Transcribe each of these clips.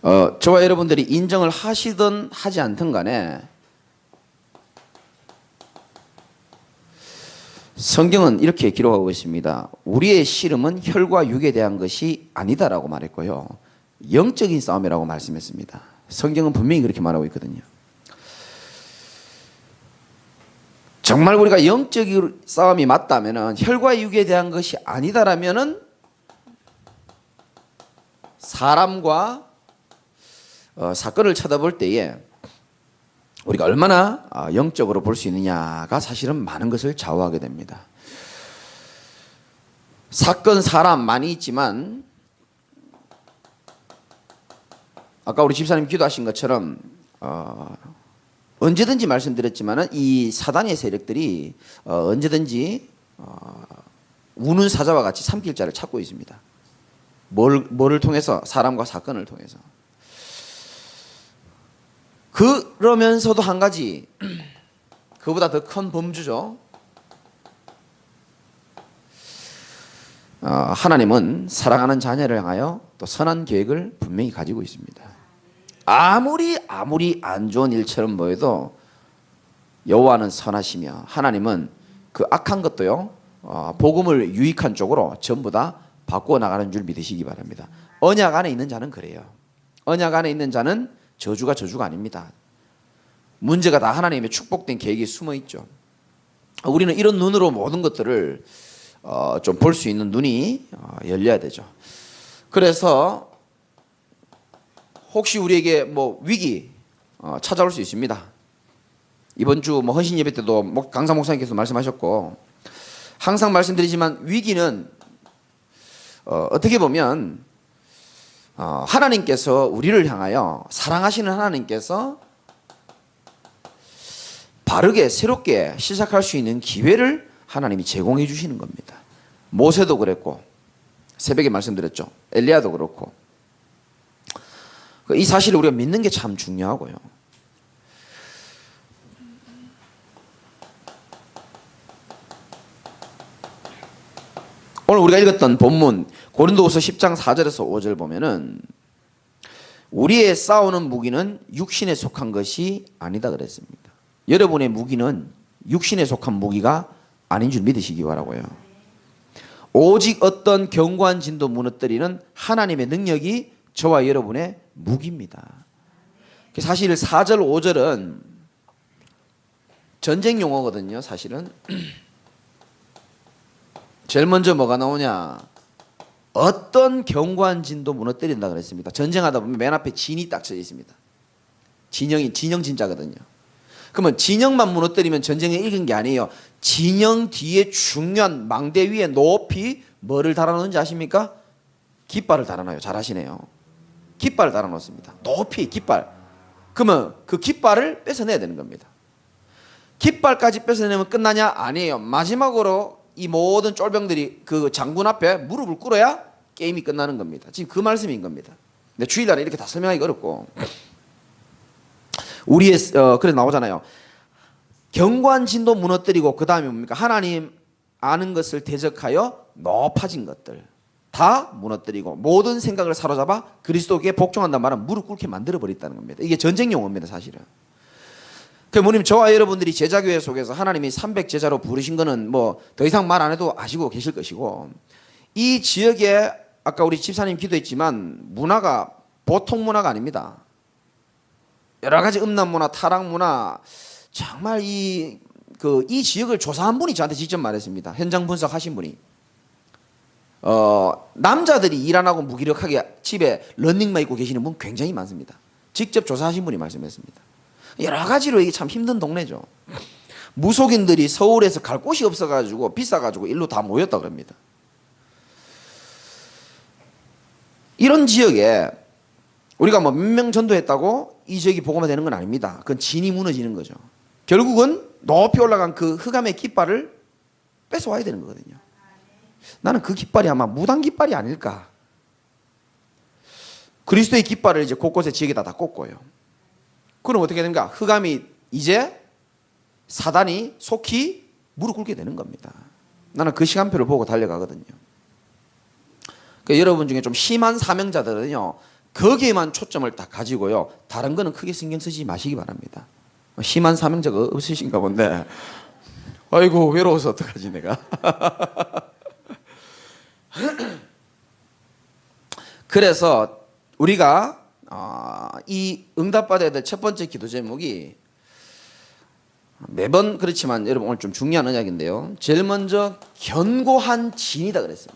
저와 여러분들이 인정을 하시든 하지 않든 간에 성경은 이렇게 기록하고 있습니다. 우리의 씨름은 혈과 육에 대한 것이 아니다라고 말했고요. 영적인 싸움이라고 말씀했습니다. 성경은 분명히 그렇게 말하고 있거든요. 정말 우리가 영적인 싸움이 맞다면 혈과 육에 대한 것이 아니다라면은 사람과 사건을 쳐다볼 때에 우리가 얼마나 영적으로 볼 수 있느냐가 사실은 많은 것을 좌우하게 됩니다. 사건, 사람 많이 있지만 아까 우리 집사님 기도하신 것처럼 언제든지 말씀드렸지만 이 사단의 세력들이 언제든지 우는 사자와 같이 삼킬 자를 찾고 있습니다. 뭐를 통해서? 사람과 사건을 통해서. 그러면서도 한 가지, 그보다 더 큰 범주죠. 하나님은 사랑하는 자녀를 향하여 또 선한 계획을 분명히 가지고 있습니다. 아무리 안 좋은 일처럼 보여도 여호와는 선하시며 하나님은 그 악한 것도요 복음을 유익한 쪽으로 전부 다 바꾸어 나가는 줄 믿으시기 바랍니다. 언약 안에 있는 자는 그래요. 언약 안에 있는 자는 저주가 아닙니다. 문제가 다 하나님의 축복된 계획이 숨어 있죠. 우리는 이런 눈으로 모든 것들을 좀 볼 수 있는 눈이 열려야 되죠. 그래서 혹시 우리에게 뭐 위기 찾아올 수 있습니다. 이번 주 뭐 헌신 예배 때도 강사 목사님께서 말씀하셨고 항상 말씀드리지만 위기는 어떻게 보면 하나님께서 우리를 향하여 사랑하시는 하나님께서 바르게 새롭게 시작할 수 있는 기회를 하나님이 제공해 주시는 겁니다. 모세도 그랬고 새벽에 말씀드렸죠. 엘리야도 그렇고 이 사실을 우리가 믿는 게 참 중요하고요. 오늘 우리가 읽었던 본문 고린도후서 10장 4절에서 5절 보면은 우리의 싸우는 무기는 육신에 속한 것이 아니다 그랬습니다. 여러분의 무기는 육신에 속한 무기가 아닌 줄 믿으시기 바라고요. 오직 어떤 견고한 진도 무너뜨리는 하나님의 능력이 저와 여러분의 무기입니다. 사실 4절 5절은 전쟁 용어거든요. 사실은 제일 먼저 뭐가 나오냐, 어떤 견고한 진도 무너뜨린다 그랬습니다. 전쟁하다 보면 맨 앞에 진이 딱 쳐져 있습니다. 진영 진짜거든요. 그러면 진영만 무너뜨리면 전쟁에 이긴 게 아니에요. 진영 뒤에 중요한 망대 위에 높이 뭐를 달아놓는지 아십니까? 깃발을 달아놔요. 잘하시네요. 깃발을 달아놓습니다. 높이 깃발. 그러면 그 깃발을 뺏어내야 되는 겁니다. 깃발까지 뺏어내면 끝나냐? 아니에요. 마지막으로 이 모든 쫄병들이 그 장군 앞에 무릎을 꿇어야 게임이 끝나는 겁니다. 지금 그 말씀인 겁니다. 근데 주일날에 이렇게 다 설명하기 어렵고 우리의 그래 나오잖아요. 견고한 진도 무너뜨리고 그 다음에 뭡니까? 하나님 아는 것을 대적하여 높아진 것들 다 무너뜨리고 모든 생각을 사로잡아 그리스도께 복종한다는 말은 무릎 꿇게 만들어 버렸다는 겁니다. 이게 전쟁 용어입니다. 사실은. 부모님, 저와 여러분들이 제자교회 속에서 하나님이 300제자로 부르신 거는 뭐 더 이상 말 안 해도 아시고 계실 것이고, 이 지역에 아까 우리 집사님 기도했지만 문화가 보통 문화가 아닙니다. 여러 가지 음란 문화, 타락 문화, 정말 이 지역을 조사한 분이 저한테 직접 말했습니다. 현장 분석하신 분이. 남자들이 일 안 하고 무기력하게 집에 런닝만 입고 계시는 분 굉장히 많습니다. 직접 조사하신 분이 말씀했습니다. 여러 가지로 이게 참 힘든 동네죠. 무속인들이 서울에서 갈 곳이 없어가지고 비싸가지고 일로 다 모였다 그럽니다. 이런 지역에 우리가 뭐 몇 명 전도했다고 이 지역이 복음화 되는 건 아닙니다. 그건 진이 무너지는 거죠. 결국은 높이 올라간 그 흑암의 깃발을 뺏어와야 되는 거거든요. 나는 그 깃발이 아마 무당 깃발이 아닐까. 그리스도의 깃발을 이제 곳곳에 지역에다 다 꽂고요. 그럼 어떻게 됩니까? 흑암이 이제 사단이 속히 무릎 꿇게 되는 겁니다. 나는 그 시간표를 보고 달려가거든요. 그러니까 여러분 중에 좀 심한 사명자들은요, 거기에만 초점을 딱 가지고요. 다른 거는 크게 신경 쓰지 마시기 바랍니다. 심한 사명자가 없으신가 본데 아이고 외로워서 어떡하지 내가. 그래서 우리가 이 응답받아야 될 첫 번째 기도 제목이 매번 그렇지만 여러분 오늘 좀 중요한 언약인데요. 제일 먼저 견고한 진이다 그랬어요.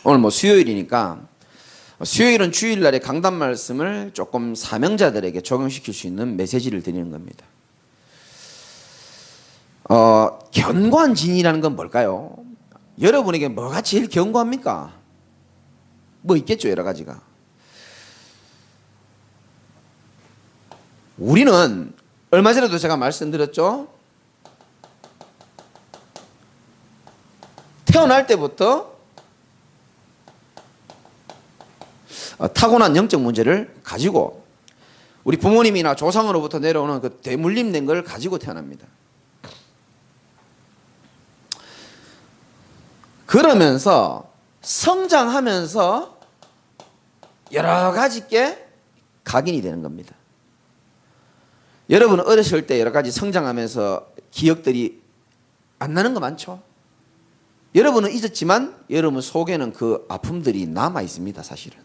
오늘 뭐 수요일이니까 수요일은 주일날에 강단 말씀을 조금 사명자들에게 적용시킬 수 있는 메시지를 드리는 겁니다. 견고한 진이라는 건 뭘까요? 여러분에게 뭐가 제일 견고합니까? 뭐 있겠죠, 여러 가지가. 우리는 얼마 전에도 제가 말씀드렸죠. 태어날 때부터 타고난 영적 문제를 가지고 우리 부모님이나 조상으로부터 내려오는 그 대물림된 걸 가지고 태어납니다. 그러면서 성장하면서 여러 가지께 각인이 되는 겁니다. 여러분 어렸을 때 여러 가지 성장하면서 기억들이 안 나는 거 많죠? 여러분은 잊었지만 여러분 속에는 그 아픔들이 남아 있습니다, 사실은.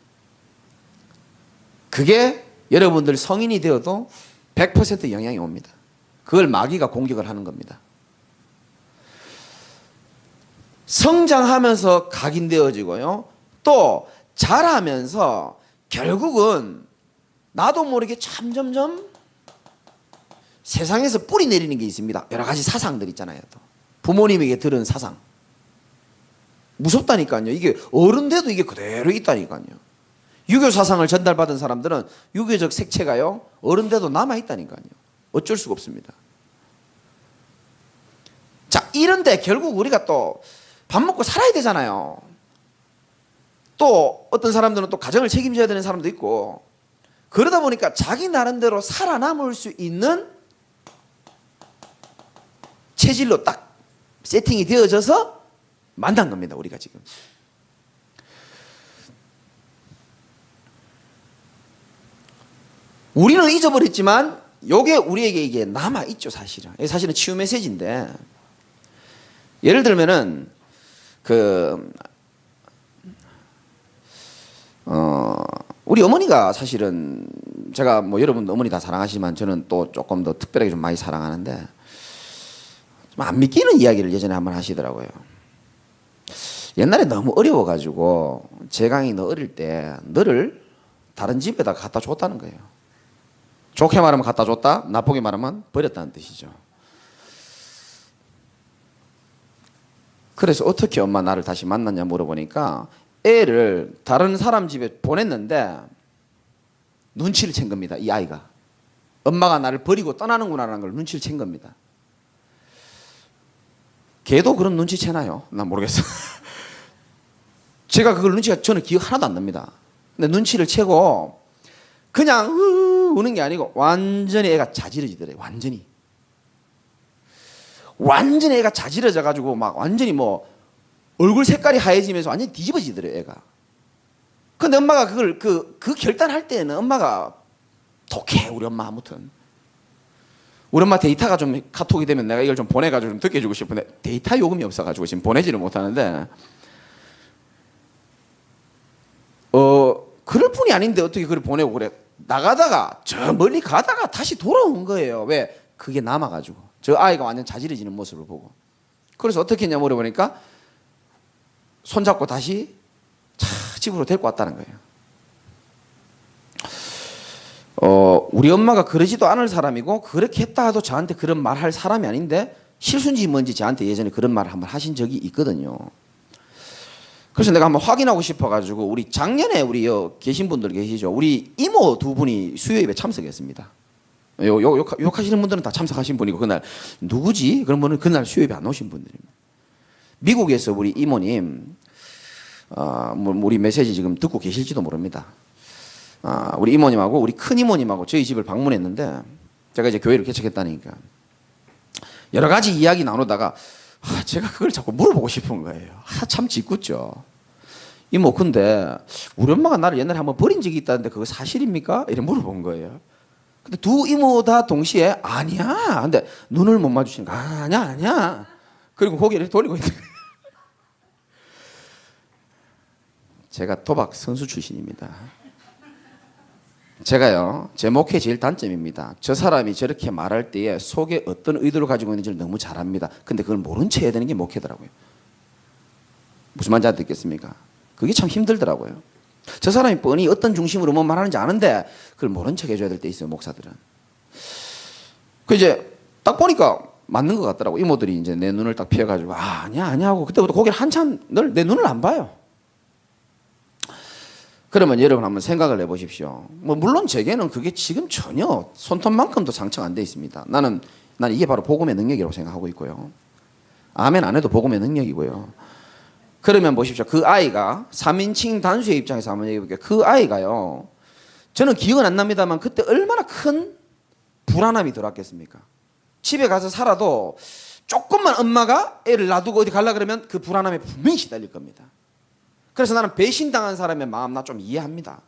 그게 여러분들 성인이 되어도 100% 영향이 옵니다. 그걸 마귀가 공격을 하는 겁니다. 성장하면서 각인되어지고요. 또 자라면서 결국은 나도 모르게 점점점 세상에서 뿌리 내리는 게 있습니다. 여러 가지 사상들 있잖아요. 또 부모님에게 들은 사상. 무섭다니까요. 이게 어른 돼도 이게 그대로 있다니까요. 유교 사상을 전달받은 사람들은 유교적 색채가요. 어른 돼도 남아있다니까요. 어쩔 수가 없습니다. 자, 이런데 결국 우리가 또 밥 먹고 살아야 되잖아요. 또 어떤 사람들은 또 가정을 책임져야 되는 사람도 있고 그러다 보니까 자기 나름대로 살아남을 수 있는 체질로 딱 세팅이 되어져서 만난 겁니다. 우리가 지금. 우리는 잊어버렸지만 요게 우리에게 이게 남아있죠. 사실은. 사실은 치유 메시지인데 예를 들면은 우리 어머니가 사실은 제가 뭐 여러분 어머니 다 사랑하시지만 저는 또 조금 더 특별하게 좀 많이 사랑하는데 좀 안 믿기는 이야기를 예전에 한번 하시더라고요. 옛날에 너무 어려워가지고 재강이 너 어릴 때 너를 다른 집에다 갖다 줬다는 거예요. 좋게 말하면 갖다 줬다, 나쁘게 말하면 버렸다는 뜻이죠. 그래서 어떻게 엄마 나를 다시 만났냐 물어보니까 애를 다른 사람 집에 보냈는데 눈치를 챈 겁니다. 이 아이가. 엄마가 나를 버리고 떠나는구나라는 걸 눈치를 챈 겁니다. 걔도 그런 눈치 채나요? 난 모르겠어. 제가 그걸 눈치가 저는 기억 하나도 안 납니다. 근데 눈치를 채고 그냥 우는 게 아니고 완전히 애가 자지러지더래요. 완전히 애가 자지러져 가지고 막 완전히 뭐 얼굴 색깔이 하얘지면서 완전히 뒤집어지더래요, 애가. 근데 엄마가 그걸 그 결단할 때는 엄마가 독해, 우리 엄마. 아무튼 우리 엄마 데이터가 좀 카톡이 되면 내가 이걸 좀 보내가지고 좀 듣게 해주고 싶은데 데이터 요금이 없어가지고 지금 보내지를 못하는데 그럴 뿐이 아닌데 어떻게 그걸 보내고 그래. 나가다가 저 멀리 가다가 다시 돌아온 거예요. 왜? 그게 남아가지고 저 아이가 완전 자지러지는 모습을 보고. 그래서 어떻게 했냐 물어보니까 손잡고 다시 집으로 데리고 왔다는 거예요. 우리 엄마가 그러지도 않을 사람이고 그렇게 했다 해도 저한테 그런 말 할 사람이 아닌데 실수인지 뭔지 저한테 예전에 그런 말을 한번 하신 적이 있거든요. 그래서 내가 한번 확인하고 싶어가지고 우리 작년에 우리 계신 분들 계시죠. 우리 이모 두 분이 수요예배 참석했습니다. 욕하시는 분들은 다 참석하신 분이고 그날 누구지? 그런 분은 그날 수요예배 안 오신 분들입니다. 미국에서 우리 이모님 우리 메시지 지금 듣고 계실지도 모릅니다. 우리 이모님하고 우리 큰 이모님하고 저희 집을 방문했는데 제가 이제 교회를 개척했다니까 여러 가지 이야기 나누다가 제가 그걸 자꾸 물어보고 싶은 거예요. 참 짓궂죠. 이모 근데 우리 엄마가 나를 옛날에 한번 버린 적이 있다는데 그거 사실입니까? 이래 물어본 거예요. 근데 두 이모 다 동시에 아니야. 근데 눈을 못 마주치니까 아니야 아니야. 그리고 고개를 돌리고 있는 거예요. 제가 도박 선수 출신입니다. 제가요, 제 목회 제일 단점입니다. 저 사람이 저렇게 말할 때에 속에 어떤 의도를 가지고 있는지를 너무 잘 압니다. 근데 그걸 모른 체 해야 되는 게 목회더라고요. 무슨 말인지 알겠습니까? 그게 참 힘들더라고요. 저 사람이 뻔히 어떤 중심으로 뭐 말하는지 아는데 그걸 모른 척 해줘야 될 때 있어요, 목사들은. 그 이제 딱 보니까 맞는 것 같더라고. 이모들이 이제 내 눈을 딱 피해가지고 아니야 아니야 하고 그때부터 고개를 한참 내 눈을 안 봐요. 그러면 여러분 한번 생각을 해보십시오. 뭐 물론 제게는 그게 지금 전혀 손톱만큼도 상처가 안 돼 있습니다. 나는 이게 바로 복음의 능력이라고 생각하고 있고요. 아멘 안 해도 복음의 능력이고요. 그러면 보십시오. 그 아이가 3인칭 단수의 입장에서 한번 얘기해볼게요. 그 아이가요. 저는 기억은 안 납니다만 그때 얼마나 큰 불안함이 들어왔겠습니까? 집에 가서 살아도 조금만 엄마가 애를 놔두고 어디 가려고 그러면 그 불안함에 분명히 시달릴 겁니다. 그래서 나는 배신당한 사람의 마음 나 좀 이해합니다.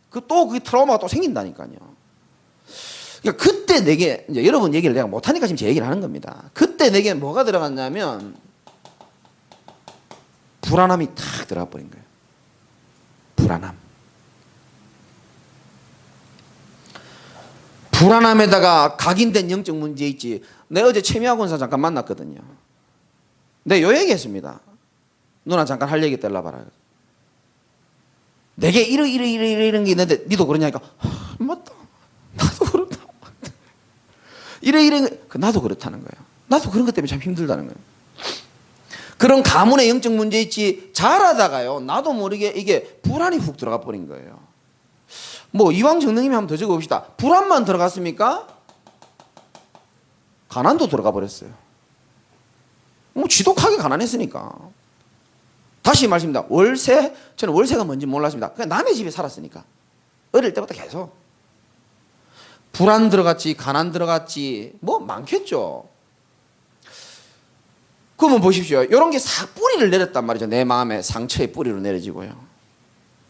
그 트라우마가 또 생긴다니까요. 그러니까 그때 내게 이제 여러분 얘기를 내가 못하니까 지금 제 얘기를 하는 겁니다. 그때 내게 뭐가 들어갔냐면 불안함이 탁 들어가 버린 거예요. 불안함. 불안함에다가 각인된 영적 문제 있지. 내가 어제 최미아 권사 잠깐 만났거든요. 내가 요 얘기했습니다. 누나 잠깐 할 얘기 떼려봐라. 내게 이런 게 있는데 니도 그러냐니까 맞다. 나도 그렇다. 이런 나도 그렇다는 거예요. 나도 그런 것 때문에 참 힘들다는 거예요. 그런 가문의 영적 문제 있지. 잘하다가요 나도 모르게 이게 불안이 훅 들어가 버린 거예요. 뭐 이왕 정능님이 한번 더 적어봅시다. 불안만 들어갔습니까? 가난도 들어가 버렸어요. 뭐 지독하게 가난했으니까. 다시 말씀입니다. 저는 월세가 뭔지 몰랐습니다. 그냥 남의 집에 살았으니까. 어릴 때부터 계속. 불안 들어갔지, 가난 들어갔지, 뭐 많겠죠. 그러면 보십시오. 이런 게 싹 뿌리를 내렸단 말이죠. 내 마음에 상처의 뿌리로 내려지고요.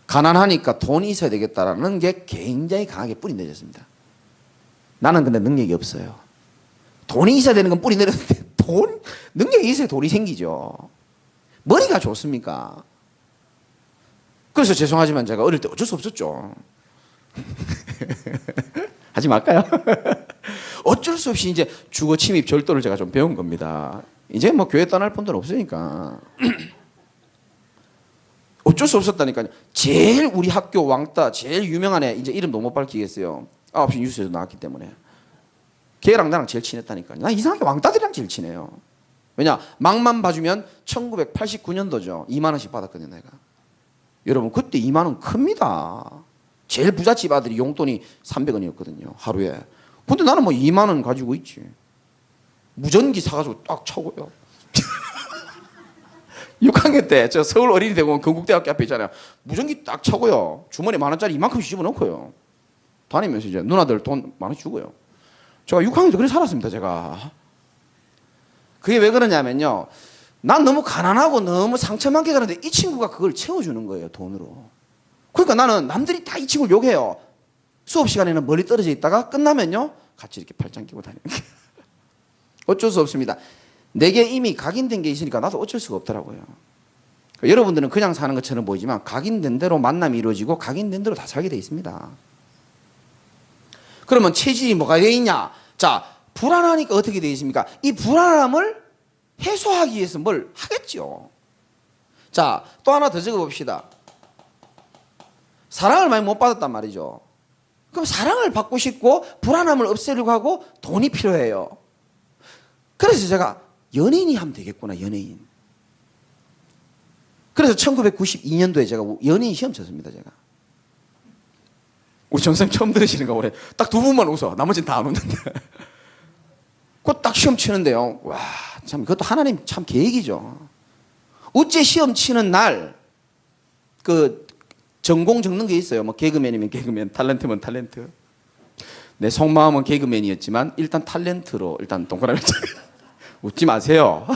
가난하니까 돈이 있어야 되겠다라는 게 굉장히 강하게 뿌리 내렸습니다. 나는 근데 능력이 없어요. 돈이 있어야 되는 건 뿌리 내렸는데 능력이 있어야 돈이 생기죠. 머리가 좋습니까? 그래서 죄송하지만 제가 어릴 때 어쩔 수 없었죠. 하지 말까요? 어쩔 수 없이 이제 주거 침입 절도를 제가 좀 배운 겁니다. 이제 뭐 교회 떠날 분들 없으니까. 어쩔 수 없었다니까요. 제일 우리 학교 왕따 제일 유명한 애 이제 이름도 못 밝히겠어요. 9시 뉴스에서 나왔기 때문에. 걔랑 나랑 제일 친했다니까요. 나 이상하게 왕따들이랑 제일 친해요. 왜냐? 막만 봐주면 1989년도죠. 2만 원씩 받았거든요, 내가. 여러분 그때 2만 원 큽니다. 제일 부잣집 아들이 용돈이 300원이었거든요, 하루에. 근데 나는 뭐 2만 원 가지고 있지. 무전기 사가지고 딱 차고요. 6학년 때 저 서울 어린이대공원 건국대학교 앞에 있잖아요. 무전기 딱 차고요. 주머니에 만 원짜리 이만큼씩 집어넣고요. 다니면서 이제 누나들 돈 만 원 주고요. 제가 6학년 때 그렇게 살았습니다, 제가. 그게 왜 그러냐면요. 난 너무 가난하고 너무 상처 많게 가는데 이 친구가 그걸 채워주는 거예요, 돈으로. 그러니까 나는 남들이 다 이 친구를 욕해요. 수업 시간에는 멀리 떨어져 있다가 끝나면요. 같이 이렇게 팔짱 끼고 다니는 거예요. 어쩔 수 없습니다. 내게 이미 각인된 게 있으니까 나도 어쩔 수가 없더라고요. 여러분들은 그냥 사는 것처럼 보이지만 각인된 대로 만남이 이루어지고 각인된 대로 다 살게 돼 있습니다. 그러면 체질이 뭐가 돼 있냐? 자, 불안하니까 어떻게 돼 있습니까? 이 불안함을 해소하기 위해서 뭘 하겠죠. 자, 또 하나 더 적어봅시다. 사랑을 많이 못 받았단 말이죠. 그럼 사랑을 받고 싶고 불안함을 없애려고 하고 돈이 필요해요. 그래서 제가 연예인이 하면 되겠구나, 연예인. 그래서 1992년도에 제가 연예인 시험 쳤습니다, 제가. 우리 전생님 처음 들으시는 거 올해 딱 두 분만 웃어. 나머지는 다 안 웃는데. 그거 딱 시험 치는데요. 와, 참, 그것도 하나님 참 계획이죠. 어째 시험 치는 날, 전공 적는 게 있어요. 뭐 개그맨이면 개그맨, 탤런트면 탤런트. 내 속마음은 개그맨이었지만 일단 탤런트로 일단 동그라미 웃지 마세요.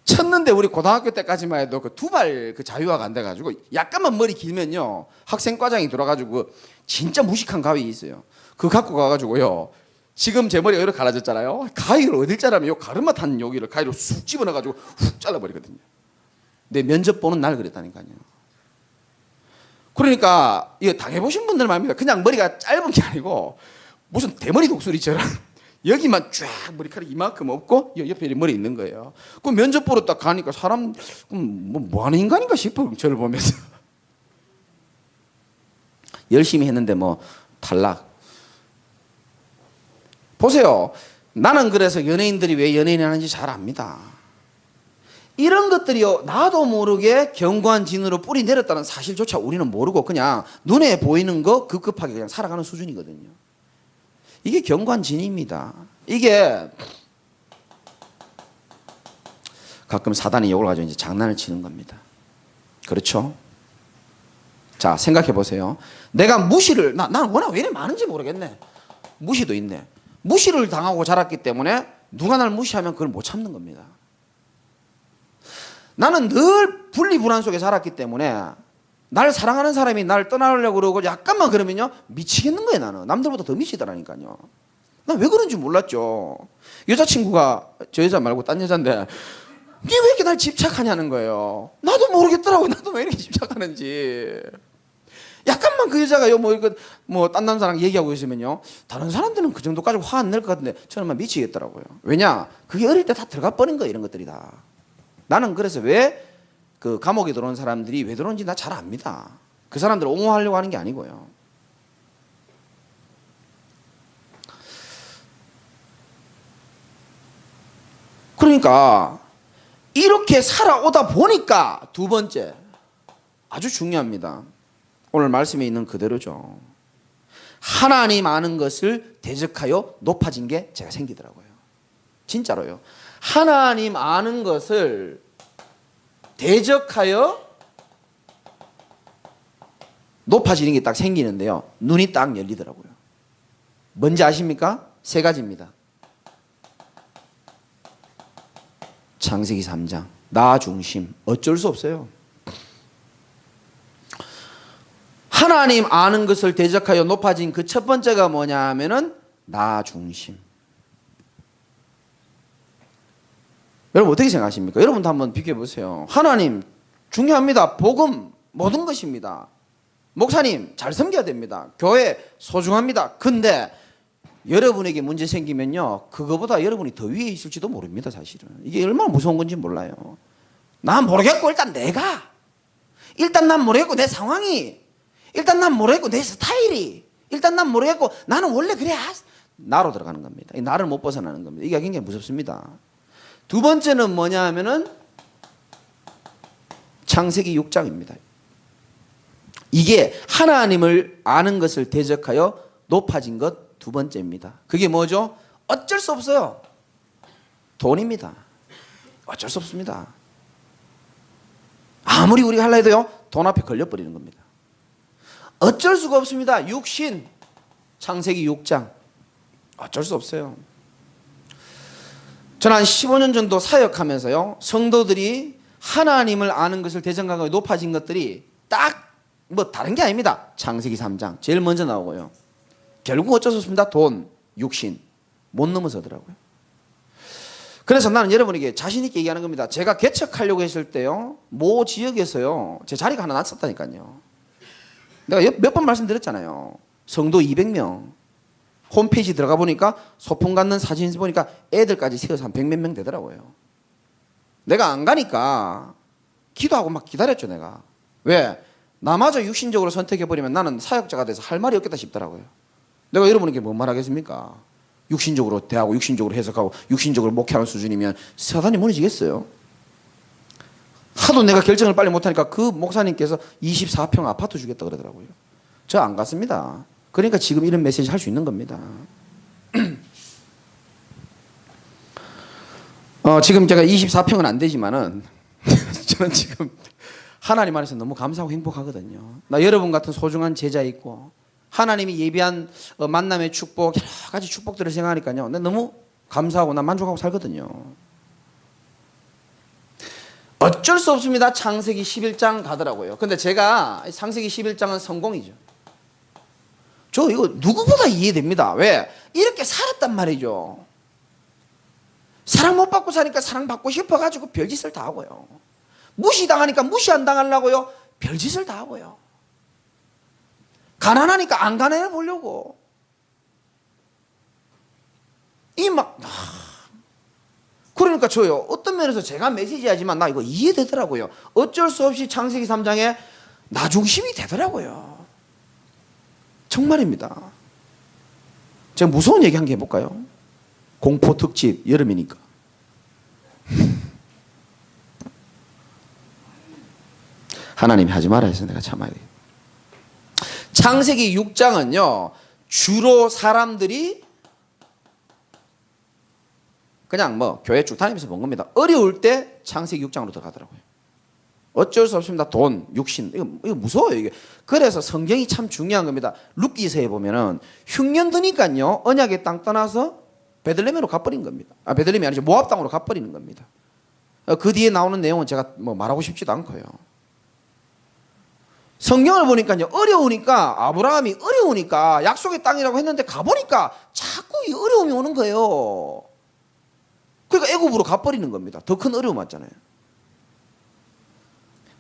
쳤는데 우리 고등학교 때까지만 해도 그 두발 그 자유화가 안 돼가지고 약간만 머리 길면요 학생과장이 들어가지고 진짜 무식한 가위 있어요. 그거 갖고 가가지고요. 지금 제 머리가 이렇게 갈라졌잖아요. 가위를 어딜 자르면 요 가르마 탄 여기를 가위로 쑥 집어넣어가지고 훅 잘라버리거든요. 내 면접 보는 날 그랬다니까요. 그러니까 이거 당해보신 분들 말입니다. 그냥 머리가 짧은 게 아니고 무슨 대머리 독수리처럼 여기만 쫙 머리카락 이만큼 없고 옆에 머리 있는 거예요. 그 면접 보러 딱 가니까 사람 뭐 하는 인간인가 싶어. 저를 보면서 열심히 했는데 뭐 탈락. 보세요. 나는 그래서 연예인들이 왜 연예인 하는지 잘 압니다. 이런 것들이요 나도 모르게 경관진으로 뿌리 내렸다는 사실조차 우리는 모르고 그냥 눈에 보이는 거 급급하게 그냥 살아가는 수준이거든요. 이게 경관진입니다. 이게 가끔 사단이 이걸 가지고 이제 장난을 치는 겁니다. 그렇죠? 자, 생각해 보세요. 내가 무시를 나는 워낙 왜 이래 많은지 모르겠네. 무시도 있네. 무시를 당하고 자랐기 때문에 누가 날 무시하면 그걸 못 참는 겁니다. 나는 늘 분리불안 속에 자랐기 때문에 날 사랑하는 사람이 날 떠나려고 그러고 약간만 그러면요 미치겠는 거예요. 나는 남들보다 더 미치더라니까요. 난 왜 그런지 몰랐죠. 여자친구가 저 여자 말고 딴 여자인데 니 왜 이렇게 날 집착하냐는 거예요. 나도 모르겠더라고요. 나도 왜 이렇게 집착하는지. 약간만 그 여자가 딴 남자랑 얘기하고 있으면요 다른 사람들은 그 정도까지 화 안 낼 것 같은데 저는 막 미치겠더라고요. 왜냐 그게 어릴 때 다 들어가 버린 거예요. 이런 것들이 다. 나는 그래서 왜 그 감옥에 들어온 사람들이 왜 들어오는지 나 잘 압니다. 그 사람들을 옹호하려고 하는 게 아니고요. 그러니까 이렇게 살아오다 보니까 두 번째 아주 중요합니다. 오늘 말씀에 있는 그대로죠. 하나님 아는 것을 대적하여 높아진 게 제가 생기더라고요. 진짜로요. 하나님 아는 것을 대적하여 높아지는 게 딱 생기는데요. 눈이 딱 열리더라고요. 뭔지 아십니까? 세 가지입니다. 창세기 3장. 나 중심. 어쩔 수 없어요. 하나님 아는 것을 대적하여 높아진 그 첫 번째가 뭐냐 하면은 나 중심. 여러분 어떻게 생각하십니까? 여러분도 한번 비교해 보세요. 하나님 중요합니다. 복음 모든 것입니다. 목사님 잘 섬겨야 됩니다. 교회 소중합니다. 근데 여러분에게 문제 생기면요 그거보다 여러분이 더 위에 있을지도 모릅니다. 사실은 이게 얼마나 무서운 건지 몰라요. 난 모르겠고 일단 난 모르겠고 내 상황이 일단 난 모르겠고 내 스타일이 일단 난 모르겠고 나는 원래 그래 나로 들어가는 겁니다. 나를 못 벗어나는 겁니다. 이게 굉장히 무섭습니다. 두 번째는 뭐냐 하면은 창세기 6장입니다. 이게 하나님을 아는 것을 대적하여 높아진 것 두 번째입니다. 그게 뭐죠? 어쩔 수 없어요. 돈입니다. 어쩔 수 없습니다. 아무리 우리가 하려 해도요 돈 앞에 걸려버리는 겁니다. 어쩔 수가 없습니다. 육신 창세기 6장 어쩔 수 없어요. 저는 한 15년 정도 사역하면서요 성도들이 하나님을 아는 것을 대적하고 높아진 것들이 딱 뭐 다른 게 아닙니다. 창세기 3장 제일 먼저 나오고요. 결국 어쩔 수 없습니다. 돈, 육신 못 넘어서더라고요. 그래서 나는 여러분에게 자신 있게 얘기하는 겁니다. 제가 개척하려고 했을 때요 모 지역에서요 제 자리가 하나 났었다니까요. 내가 몇 번 말씀드렸잖아요. 성도 200명 홈페이지 들어가 보니까 소풍 갖는 사진 보니까 애들까지 세워서 한 100몇 명 되더라고요. 내가 안 가니까 기도하고 막 기다렸죠. 내가 왜? 나마저 육신적으로 선택해버리면 나는 사역자가 돼서 할 말이 없겠다 싶더라고요. 내가 여러분에게 뭔 말하겠습니까? 육신적으로 대하고 육신적으로 해석하고 육신적으로 목회하는 수준이면 사단이 무너지겠어요. 하도 내가 결정을 빨리 못하니까 그 목사님께서 24평 아파트 주겠다 그러더라고요. 저 안 갔습니다. 그러니까 지금 이런 메시지 할 수 있는 겁니다. 지금 제가 24평은 안 되지만은 저는 지금 하나님 안에서 너무 감사하고 행복하거든요. 나 여러분 같은 소중한 제자 있고 하나님이 예비한 만남의 축복 여러 가지 축복들을 생각하니까요. 나 너무 감사하고 나 만족하고 살거든요. 어쩔 수 없습니다. 창세기 11장 가더라고요. 근데 제가 창세기 11장은 성공이죠. 저 이거 누구보다 이해됩니다. 왜? 이렇게 살았단 말이죠. 사랑 못 받고 사니까 사랑받고 싶어가지고 별짓을 다 하고요. 무시당하니까 무시 안 당하려고요. 별짓을 다 하고요. 가난하니까 안 가난해 보려고. 그러니까 저요. 어떤 면에서 제가 메시지 하지만 나 이거 이해되더라고요. 어쩔 수 없이 창세기 3장에 나 중심이 되더라고요. 정말입니다. 제가 무서운 얘기 한 개 해볼까요? 공포 특집 여름이니까. 하나님이 하지 말아 해서 내가 참아야 돼. 창세기 6장은요 주로 사람들이 그냥 뭐 교회 쭉 다니면서 본 겁니다. 어려울 때 창세기 6장으로 들어가더라고요. 어쩔 수 없습니다. 돈, 육신 이거 무서워요 이게. 그래서 성경이 참 중요한 겁니다. 룻기서에 보면은 흉년 드니까요 언약의 땅 떠나서 베들레헴으로 가버린 겁니다. 베들레헴이 아니죠. 모압 땅으로 가버리는 겁니다. 그 뒤에 나오는 내용은 제가 뭐 말하고 싶지도 않고요. 성경을 보니까요 어려우니까 아브라함이 어려우니까 약속의 땅이라고 했는데 가보니까 자꾸 이 어려움이 오는 거예요. 그러니까 애굽으로 가버리는 겁니다. 더 큰 어려움 왔잖아요.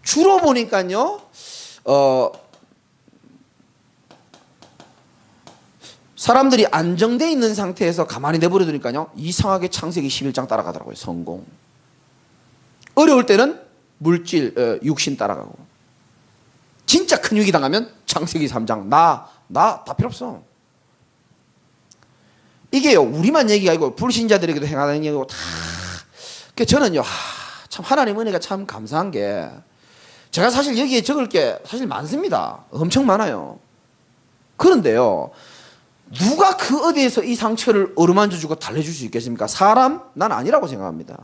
주로 보니까요 사람들이 안정되어 있는 상태에서 가만히 내버려두니까요 이상하게 창세기 11장 따라가더라고요. 성공. 어려울 때는 물질, 육신 따라가고 진짜 큰 위기 당하면 창세기 3장 나 다 필요 없어. 이게요 우리만 얘기가 아니고 불신자들에게도 행하는 얘기고 다. 저는요 참 하나님 은혜가 참 감사한 게 제가 사실 여기에 적을 게 사실 많습니다. 엄청 많아요. 그런데요 누가 그 어디에서 이 상처를 어루만져주고 달래줄 수 있겠습니까? 사람? 난 아니라고 생각합니다.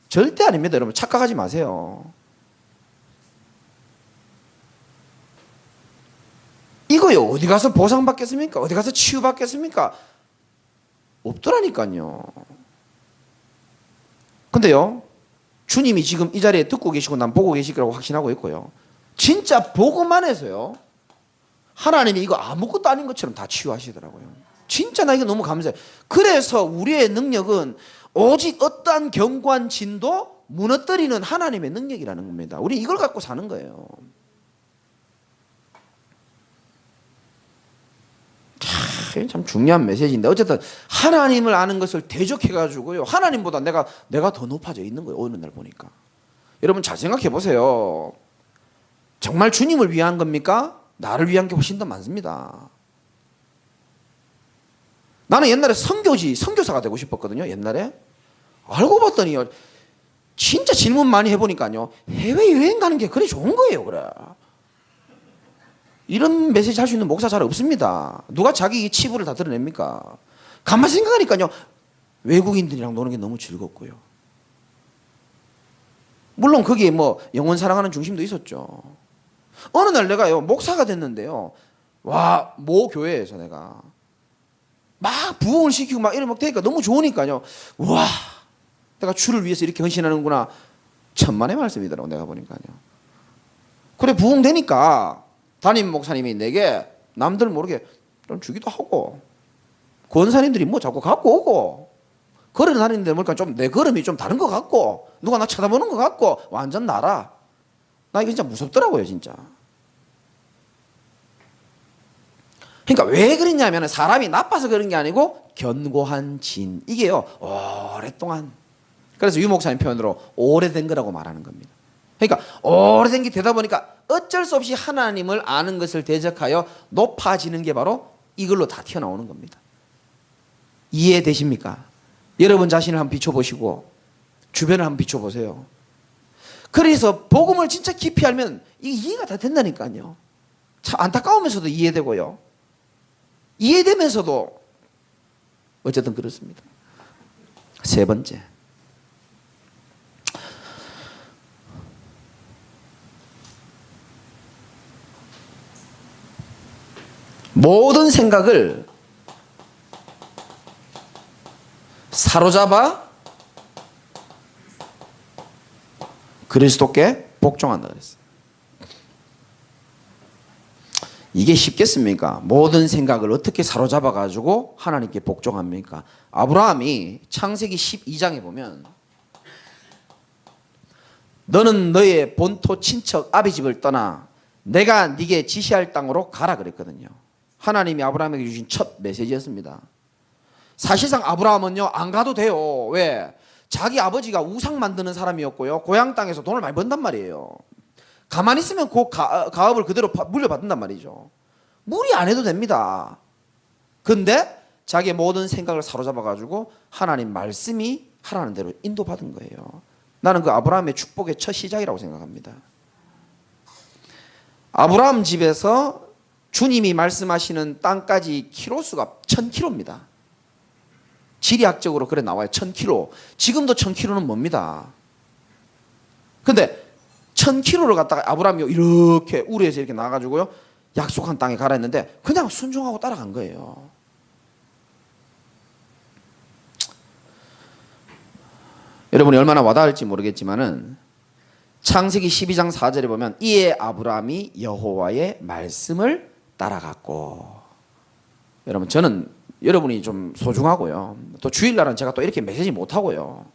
절대 아닙니다. 여러분 착각하지 마세요. 이거요 어디 가서 보상받겠습니까? 어디 가서 치유받겠습니까? 없더라니까요. 근데요 주님이 지금 이 자리에 듣고 계시고 난 보고 계실 거라고 확신하고 있고요 진짜 보고만 해서요 하나님이 이거 아무것도 아닌 것처럼 다 치유하시더라고요. 진짜 나 이거 너무 감사해요. 그래서 우리의 능력은 오직 어떠한 경관진도 무너뜨리는 하나님의 능력이라는 겁니다. 우리 이걸 갖고 사는 거예요. 참 중요한 메시지인데 어쨌든 하나님을 아는 것을 대적해가지고요 하나님보다 내가 더 높아져 있는 거예요. 어느 날 보니까. 여러분 잘 생각해 보세요. 정말 주님을 위한 겁니까? 나를 위한 게 훨씬 더 많습니다. 나는 옛날에 선교사가 되고 싶었거든요. 옛날에 알고 봤더니요 진짜 질문 많이 해보니까요 해외여행 가는 게 그래 좋은 거예요. 그래 이런 메시지 할 수 있는 목사 잘 없습니다. 누가 자기 치부를 다 드러냅니까? 가만히 생각하니까요 외국인들이랑 노는 게 너무 즐겁고요. 물론 거기에 뭐 영혼 사랑하는 중심도 있었죠. 어느 날 내가요 목사가 됐는데요 모 교회에서 내가 막 부흥을 시키고 막 이런 막 되니까 너무 좋으니까요 와 내가 주를 위해서 이렇게 헌신하는구나. 천만의 말씀이더라고 내가 보니까요. 그래 부흥되니까 담임 목사님이 내게 남들 모르게 좀 주기도 하고 권사님들이 뭐 자꾸 갖고 오고 걸어 다니는데 보니까 좀 내 걸음이 좀 다른 것 같고 누가 나 쳐다보는 것 같고 완전 나라. 나 이거 진짜 무섭더라고요 진짜. 그러니까 왜 그랬냐면 사람이 나빠서 그런 게 아니고 견고한 진 이게요 오랫동안. 그래서 유 목사님 표현으로 오래된 거라고 말하는 겁니다. 그러니까 오래된 게 되다 보니까 어쩔 수 없이 하나님을 아는 것을 대적하여 높아지는 게 바로 이걸로 다 튀어나오는 겁니다. 이해되십니까? 여러분 자신을 한번 비춰보시고 주변을 한번 비춰보세요. 그래서 복음을 진짜 깊이 알면 이게 이해가 다 된다니까요. 참 안타까우면서도 이해되고요. 이해되면서도 어쨌든 그렇습니다. 세 번째, 모든 생각을 사로잡아 그리스도께 복종한다 그랬어요. 이게 쉽겠습니까? 모든 생각을 어떻게 사로잡아 가지고 하나님께 복종합니까? 아브라함이 창세기 12장에 보면 너는 너의 본토 친척 아비 집을 떠나 내가 네게 지시할 땅으로 가라 그랬거든요. 하나님이 아브라함에게 주신 첫 메시지였습니다. 사실상 아브라함은요 안 가도 돼요. 왜? 자기 아버지가 우상 만드는 사람이었고요. 고향 땅에서 돈을 많이 번단 말이에요. 가만히 있으면 그 가업을 그대로 물려받는단 말이죠. 무리 안 해도 됩니다. 근데 자기의 모든 생각을 사로잡아 가지고 하나님 말씀이 하라는 대로 인도받은 거예요. 나는 그 아브라함의 축복의 첫 시작이라고 생각합니다. 아브라함 집에서 주님이 말씀하시는 땅까지 키로수가 1000km입니다. 지리학적으로 그래 나와요. 1000km. 지금도 1000km는 뭡니다. 근데 1000km를 갖다가 아브라함이 이렇게 우르에서 이렇게 나가지고요 약속한 땅에 가라 했는데 그냥 순종하고 따라간 거예요. 여러분이 얼마나 와닿을지 모르겠지만은 창세기 12장 4절에 보면 이에 아브라함이 여호와의 말씀을 따라갔고, 여러분 저는 여러분이 좀 소중하고요. 또 주일날은 제가 또 이렇게 메시지 못하고요.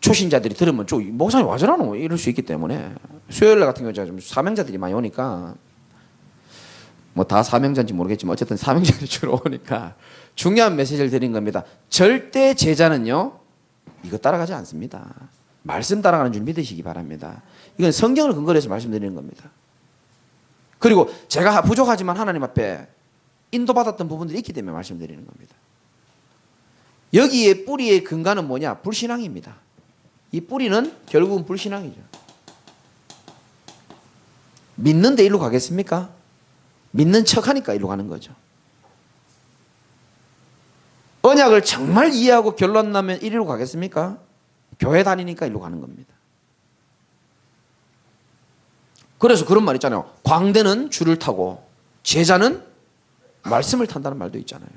초신자들이 들으면 좀 목사님 와저라노 이럴 수 있기 때문에 수요일날 같은 경우 제가 좀 사명자들이 많이 오니까 뭐 다 사명자인지 모르겠지만 어쨌든 사명자들이 주로 오니까 중요한 메시지를 드린 겁니다. 절대 제자는요 이거 따라가지 않습니다. 말씀 따라가는 줄 믿으시기 바랍니다. 이건 성경을 근거로 해서 말씀드리는 겁니다. 그리고 제가 부족하지만 하나님 앞에 인도받았던 부분들이 있기 때문에 말씀드리는 겁니다. 여기에 뿌리의 근간은 뭐냐? 불신앙입니다. 이 뿌리는 결국은 불신앙이죠. 믿는데 일로 가겠습니까? 믿는 척하니까 일로 가는 거죠. 언약을 정말 이해하고 결론 나면 이리로 가겠습니까? 교회 다니니까 일로 가는 겁니다. 그래서 그런 말 있잖아요. 광대는 줄을 타고 제자는 말씀을 탄다는 말도 있잖아요.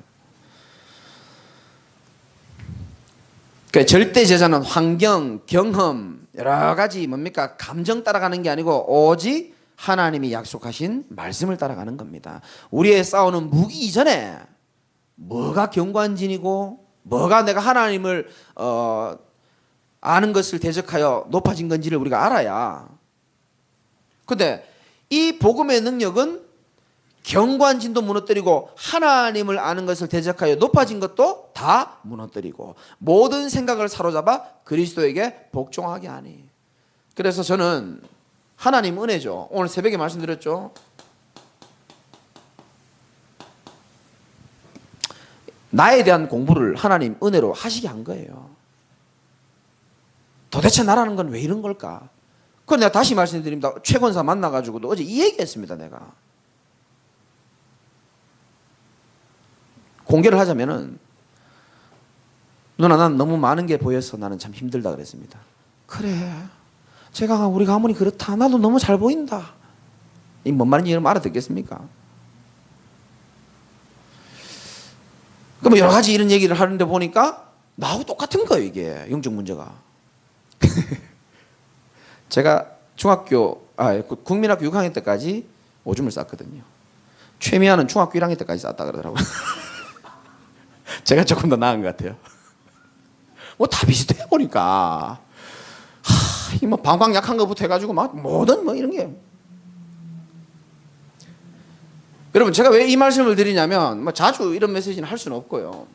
그러니까 절대 제자는 환경, 경험, 여러 가지 뭡니까? 감정 따라가는 게 아니고 오직 하나님이 약속하신 말씀을 따라가는 겁니다. 우리의 싸우는 무기 이전에 뭐가 경관진이고 뭐가 내가 하나님을 아는 것을 대적하여 높아진 건지를 우리가 알아야. 근데 이 복음의 능력은 경관진도 무너뜨리고 하나님을 아는 것을 대적하여 높아진 것도 다 무너뜨리고 모든 생각을 사로잡아 그리스도에게 복종하게 하니. 그래서 저는 하나님 은혜죠. 오늘 새벽에 말씀드렸죠. 나에 대한 공부를 하나님 은혜로 하시게 한 거예요. 도대체 나라는 건 왜 이런 걸까? 그건 내가 다시 말씀드립니다. 최 권사 만나가지고도 어제 이 얘기했습니다. 내가 공개를 하자면은 누나 난 너무 많은 게 보여서 나는 참 힘들다 그랬습니다. 그래 제가 우리 가문이 그렇다. 나도 너무 잘 보인다. 이 뭔 말인지 여러분 알아듣겠습니까? 그럼 여러 가지 이런 얘기를 하는데 보니까 나하고 똑같은 거예요. 이게 영적 문제가. 제가 국민학교 6학년 때까지 오줌을 쌌거든요. 최미아는 중학교 1학년 때까지 쌌다 그러더라고요. 제가 조금 더 나은 것 같아요. 뭐 다 비슷해 보니까. 이 뭐 방광 약한 거부터 해가지고 막 뭐든 뭐 이런 게. 여러분 제가 왜 이 말씀을 드리냐면 뭐 자주 이런 메시지는 할 수는 없고요.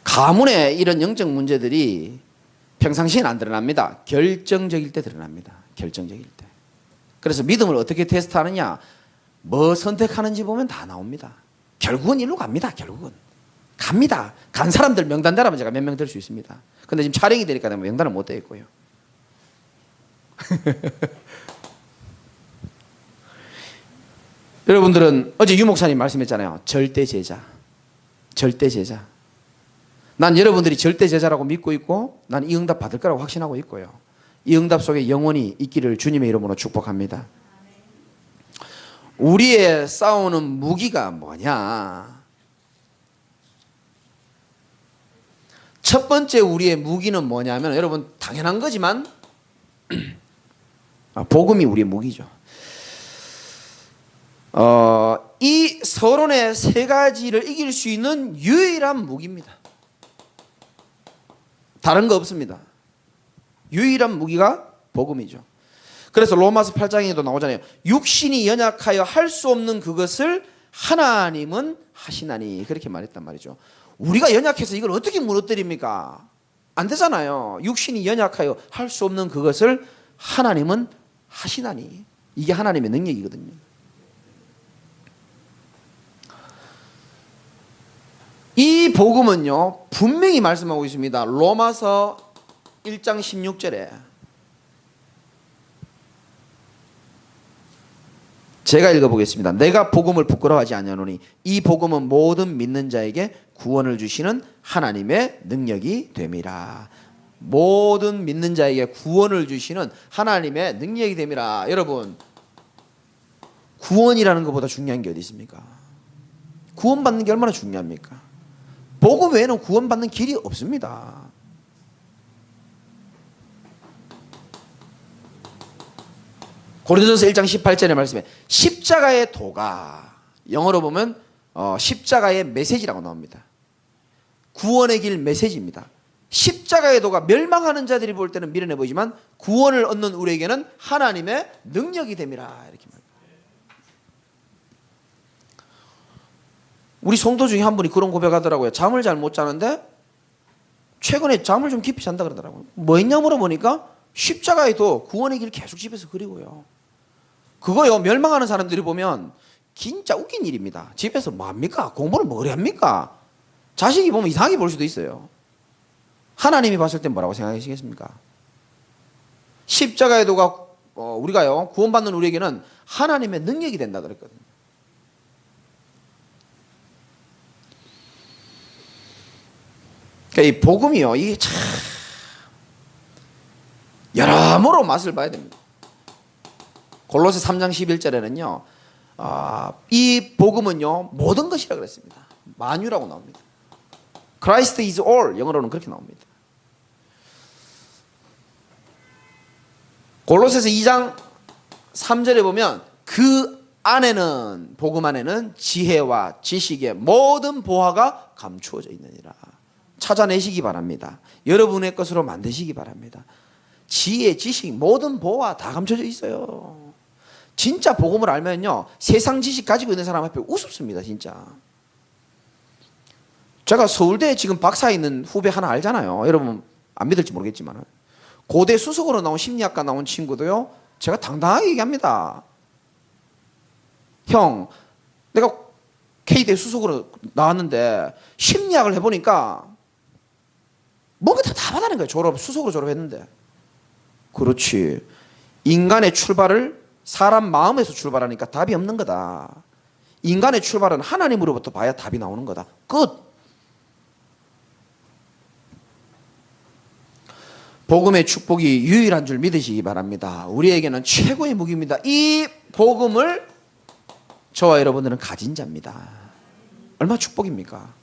가문의 이런 영적 문제들이 평상시에는 안 드러납니다. 결정적일 때 드러납니다. 결정적일 때. 그래서 믿음을 어떻게 테스트하느냐, 뭐 선택하는지 보면 다 나옵니다. 결국은 일로 갑니다. 결국은 갑니다. 간 사람들 명단대라면 제가 몇 명 될 수 있습니다. 근데 지금 촬영이 되니까 명단을 못 돼 있고요. 여러분들은 어제 유 목사님 말씀했잖아요. 절대 제자. 절대 제자. 난 여러분들이 절대 제자라고 믿고 있고 난 이 응답 받을 거라고 확신하고 있고요. 이 응답 속에 영원히 있기를 주님의 이름으로 축복합니다. 우리의 싸우는 무기가 뭐냐? 첫 번째 우리의 무기는 뭐냐면, 여러분 당연한 거지만 복음이 우리의 무기죠. 이 서론의 세 가지를 이길 수 있는 유일한 무기입니다. 다른 거 없습니다. 유일한 무기가 복음이죠. 그래서 로마서 8장에도 나오잖아요. 육신이 연약하여 할 수 없는 그것을 하나님은 하시나니, 그렇게 말했단 말이죠. 우리가 연약해서 이걸 어떻게 무너뜨립니까? 안 되잖아요. 육신이 연약하여 할 수 없는 그것을 하나님은 하시나니, 이게 하나님의 능력이거든요. 이 복음은요 분명히 말씀하고 있습니다. 로마서 1장 16절에 제가 읽어보겠습니다. 내가 복음을 부끄러워하지 아니하노니 이 복음은 모든 믿는 자에게 구원을 주시는 하나님의 능력이 됨이라. 모든 믿는 자에게 구원을 주시는 하나님의 능력이 됨이라. 여러분, 구원이라는 것보다 중요한 게 어디 있습니까? 구원받는 게 얼마나 중요합니까? 복음 외에는 구원받는 길이 없습니다. 고린도전서 1장 18절의 말씀에 십자가의 도가, 영어로 보면 십자가의 메시지라고 나옵니다. 구원의 길 메시지입니다. 십자가의 도가 멸망하는 자들이 볼 때는 미련해 보이지만 구원을 얻는 우리에게는 하나님의 능력이 됨이라, 이렇게 말합니다. 우리 성도 중에 한 분이 그런 고백하더라고요. 잠을 잘 못 자는데 최근에 잠을 좀 깊이 잔다 그러더라고요. 뭐 했냐 물어보니까 십자가의 도, 구원의 길 계속 집에서 그리고요. 그거요, 멸망하는 사람들이 보면 진짜 웃긴 일입니다. 집에서 뭐 합니까? 공부를 뭐 그래 합니까? 자식이 보면 이상하게 볼 수도 있어요. 하나님이 봤을 땐 뭐라고 생각하시겠습니까? 십자가의 도가 우리가요 구원받는 우리에게는 하나님의 능력이 된다 그랬거든요. 그러니까 이 복음이요, 이게 참 여러모로 맛을 봐야 됩니다. 골로새 3장 11절에는요 이 복음은요 모든 것이라 그랬습니다. 만유라고 나옵니다. Christ is all, 영어로는 그렇게 나옵니다. 골로새서 2장 3절에 보면 그 안에는, 복음 안에는 지혜와 지식의 모든 보화가 감추어져 있느니라. 찾아내시기 바랍니다. 여러분의 것으로 만드시기 바랍니다. 지혜, 지식, 모든 보화 다 감춰져 있어요. 진짜 복음을 알면요 세상 지식 가지고 있는 사람 앞에 우습습니다. 진짜. 제가 서울대에 지금 박사 있는 후배 하나 알잖아요. 여러분 안 믿을지 모르겠지만 고대 수석으로 나온 심리학과 나온 친구도요 제가 당당하게 얘기합니다. 형, 내가 K대 수석으로 나왔는데 심리학을 해보니까 뭔가 다 받아낸 거예요. 수석으로 졸업했는데. 그렇지, 인간의 출발을 사람 마음에서 출발하니까 답이 없는 거다. 인간의 출발은 하나님으로부터 봐야 답이 나오는 거다. 끝. 복음의 축복이 유일한 줄 믿으시기 바랍니다. 우리에게는 최고의 무기입니다. 이 복음을 저와 여러분들은 가진 자입니다. 얼마나 축복입니까?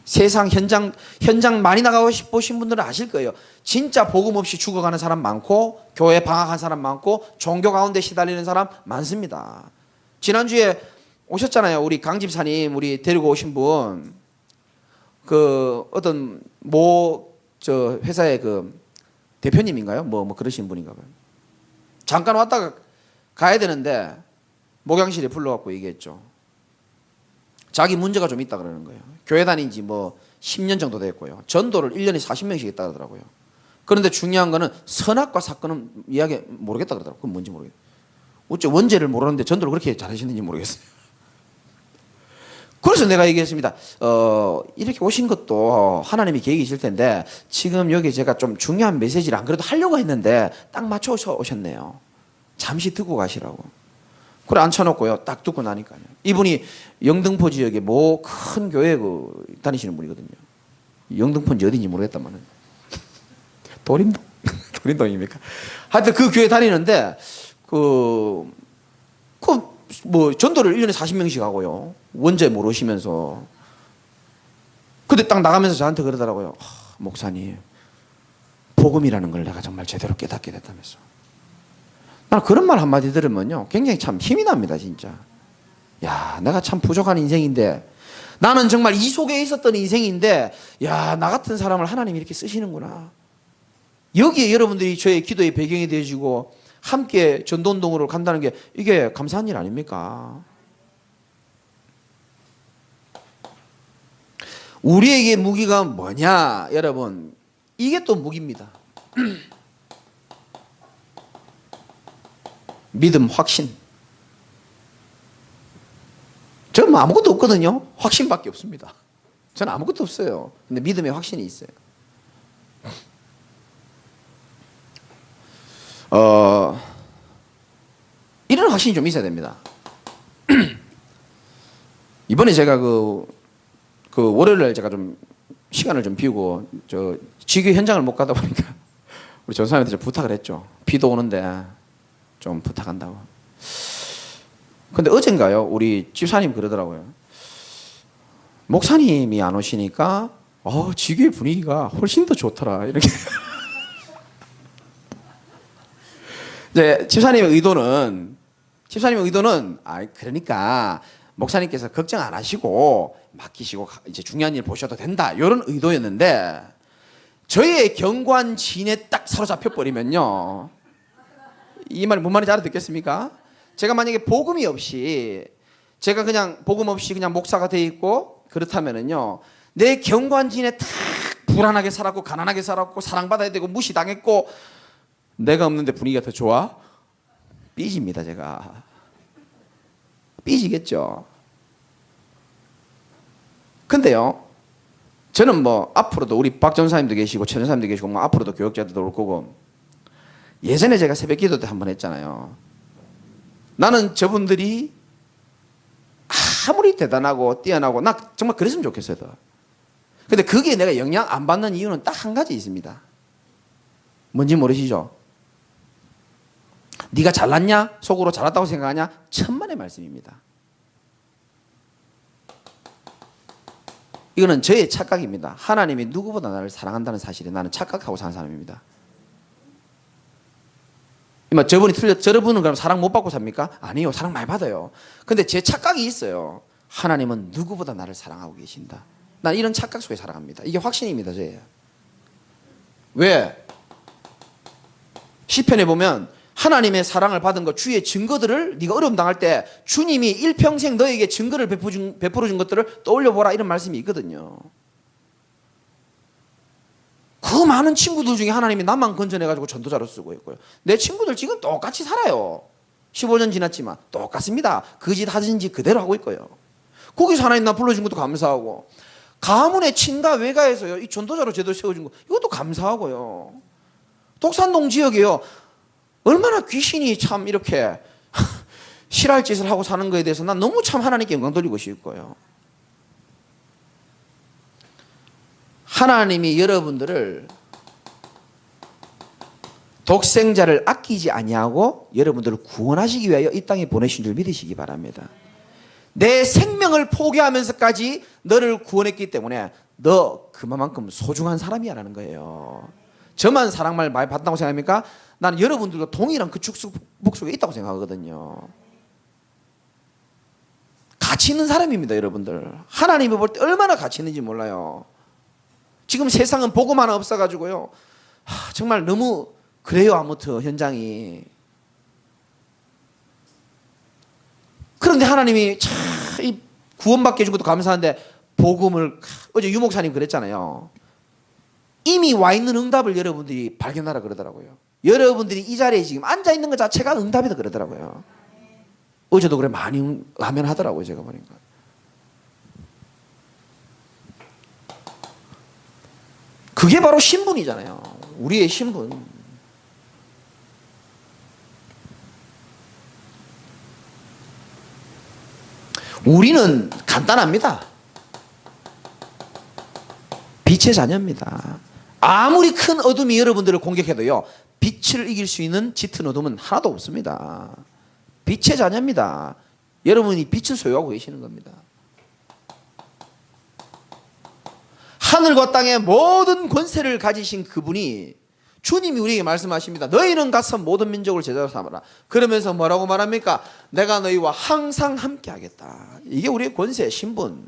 세상 현장 많이 나가고 싶으신 분들은 아실 거예요. 진짜 복음 없이 죽어가는 사람 많고 교회 방학한 사람 많고 종교 가운데 시달리는 사람 많습니다. 지난주에 오셨잖아요. 우리 강 집사님, 우리 데리고 오신 분, 그 어떤 저 회사의 그 대표님인가요? 뭐 그러신 분인가 봐요. 잠깐 왔다가 가야 되는데 목양실에 불러갖고 얘기했죠. 자기 문제가 좀 있다 그러는 거예요. 교회 다닌 지 뭐 10년 정도 됐고요. 전도를 1년에 40명씩 했다 그러더라고요. 그런데 중요한 거는 선악과 사건은 이야기 모르겠다 그러더라고요. 그건 뭔지 모르겠어요. 어째 원죄를 모르는데 전도를 그렇게 잘하시는지 모르겠어요. 그래서 내가 얘기했습니다. 이렇게 오신 것도 하나님이 계획이 있을 텐데 지금 여기 제가 좀 중요한 메시지를 안 그래도 하려고 했는데 딱 맞춰 오셨네요. 잠시 듣고 가시라고. 그래 앉혀놓고요. 딱 듣고 나니까요. 이분이 영등포 지역에 뭐 큰 교회 다니시는 분이거든요. 영등포인지 어딘지 모르겠다만은. 도림동입니까? 하여튼 그 교회 다니는데 뭐 전도를 1년에 40명씩 하고요. 원죄 모르시면서. 근데 딱 나가면서 저한테 그러더라고요. 목사님, 복음이라는 걸 내가 정말 제대로 깨닫게 됐다면서. 나는 그런 말 한마디 들으면요 굉장히 참 힘이 납니다. 진짜. 야, 내가 참 부족한 인생인데, 나는 정말 이 속에 있었던 인생인데, 야, 나 같은 사람을 하나님이 이렇게 쓰시는구나. 여기에 여러분들이 저의 기도의 배경이 되어지고 함께 전도운동으로 간다는 게 이게 감사한 일 아닙니까? 우리에게 무기가 뭐냐, 여러분, 이게 또 무기입니다. 믿음, 확신. 저는 뭐 아무것도 없거든요. 확신밖에 없습니다. 저는 아무것도 없어요. 근데 믿음에 확신이 있어요. 이런 확신이 좀 있어야 됩니다. 이번에 제가 그 월요일날 제가 좀 시간을 좀 비우고 저 지교 현장을 못 가다 보니까 우리 전사님한테 좀 부탁을 했죠. 비도 오는데 좀 부탁한다고. 근데 어젠가요 우리 집사님 그러더라고요. 목사님이 안 오시니까 지교의 분위기가 훨씬 더 좋더라 이렇게. 이제 집사님의 의도는 그러니까 목사님께서 걱정 안 하시고 맡기시고 이제 중요한 일 보셔도 된다 이런 의도였는데, 저의 경관진에 딱 사로잡혀 버리면요, 이 말이 뭔 말인지 알아듣겠습니까? 제가 만약에 복음이 없이 제가 그냥 복음 없이 그냥 목사가 돼 있고 그렇다면은요, 내 경관진에 딱 불안하게 살았고 가난하게 살았고 사랑받아야 되고 무시당했고 내가 없는데 분위기가 더 좋아? 삐집니다. 제가 삐지겠죠. 근데요, 저는 뭐 앞으로도 우리 박 전사님도 계시고 최 전사님도 계시고 뭐 앞으로도 교역자들도 올 거고, 예전에 제가 새벽 기도 때 한번 했잖아요. 나는 저분들이 아무리 대단하고 뛰어나고 나 정말 그랬으면 좋겠어요. 근데 그게 내가 영향 안 받는 이유는 딱 한 가지 있습니다. 뭔지 모르시죠? 네가 잘났냐? 속으로 잘났다고 생각하냐? 천만의 말씀입니다. 이거는 저의 착각입니다. 하나님이 누구보다 나를 사랑한다는 사실에 나는 착각하고 사는 사람입니다. 저분은 그럼 사랑 못 받고 삽니까? 아니요, 사랑 많이 받아요. 근데 제 착각이 있어요. 하나님은 누구보다 나를 사랑하고 계신다. 난 이런 착각 속에 살아갑니다. 이게 확신입니다, 저예요. 왜? 시편에 보면 하나님의 사랑을 받은 것, 주의 증거들을 네가 어려움 당할 때 주님이 일평생 너에게 증거를 베풀어 준 것들을 떠올려보라, 이런 말씀이 있거든요. 그 많은 친구들 중에 하나님이 나만 건져내가지고 전도자로 쓰고 있고요. 내 친구들 지금 똑같이 살아요. 15년 지났지만 똑같습니다. 그 짓 하던 짓 그대로 하고 있고요. 거기서 하나님 나 불러준 것도 감사하고, 가문의 친가 외가에서요 이 전도자로 제대로 세워준 거 이것도 감사하고요. 독산동 지역에요 얼마나 귀신이 참 이렇게 싫어할 짓을 하고 사는 거에 대해서 난 너무 참 하나님께 영광 돌리고 싶고요. 하나님이 여러분들을 독생자를 아끼지 아니하고 여러분들을 구원하시기 위하여 이 땅에 보내신 줄 믿으시기 바랍니다. 내 생명을 포기하면서까지 너를 구원했기 때문에 너 그만큼 소중한 사람이야라는 거예요. 저만 사랑을 많이 받는다고 생각합니까? 나는 여러분들과 동일한 그 축복 속에 있다고 생각하거든요. 가치 있는 사람입니다, 여러분들. 하나님이 볼 때 얼마나 가치 있는지 몰라요. 지금 세상은 복음 하나 없어가지고요, 정말 너무 그래요. 아무튼 현장이. 그런데 하나님이 참 구원받게 해준 것도 감사한데 복음을, 어제 유 목사님 그랬잖아요. 이미 와 있는 응답을 여러분들이 발견하라 그러더라고요. 여러분들이 이 자리에 지금 앉아 있는 것 자체가 응답이다 그러더라고요. 어제도 그래 많이 하면 하더라고요, 제가 보니까. 그게 바로 신분이잖아요. 우리의 신분. 우리는 간단합니다. 빛의 자녀입니다. 아무리 큰 어둠이 여러분들을 공격해도요, 빛을 이길 수 있는 짙은 어둠은 하나도 없습니다. 빛의 자녀입니다. 여러분이 빛을 소유하고 계시는 겁니다. 하늘과 땅의 모든 권세를 가지신 그분이 주님이 우리에게 말씀하십니다. 너희는 가서 모든 민족을 제자로 삼아라. 그러면서 뭐라고 말합니까? 내가 너희와 항상 함께 하겠다. 이게 우리의 권세, 신분.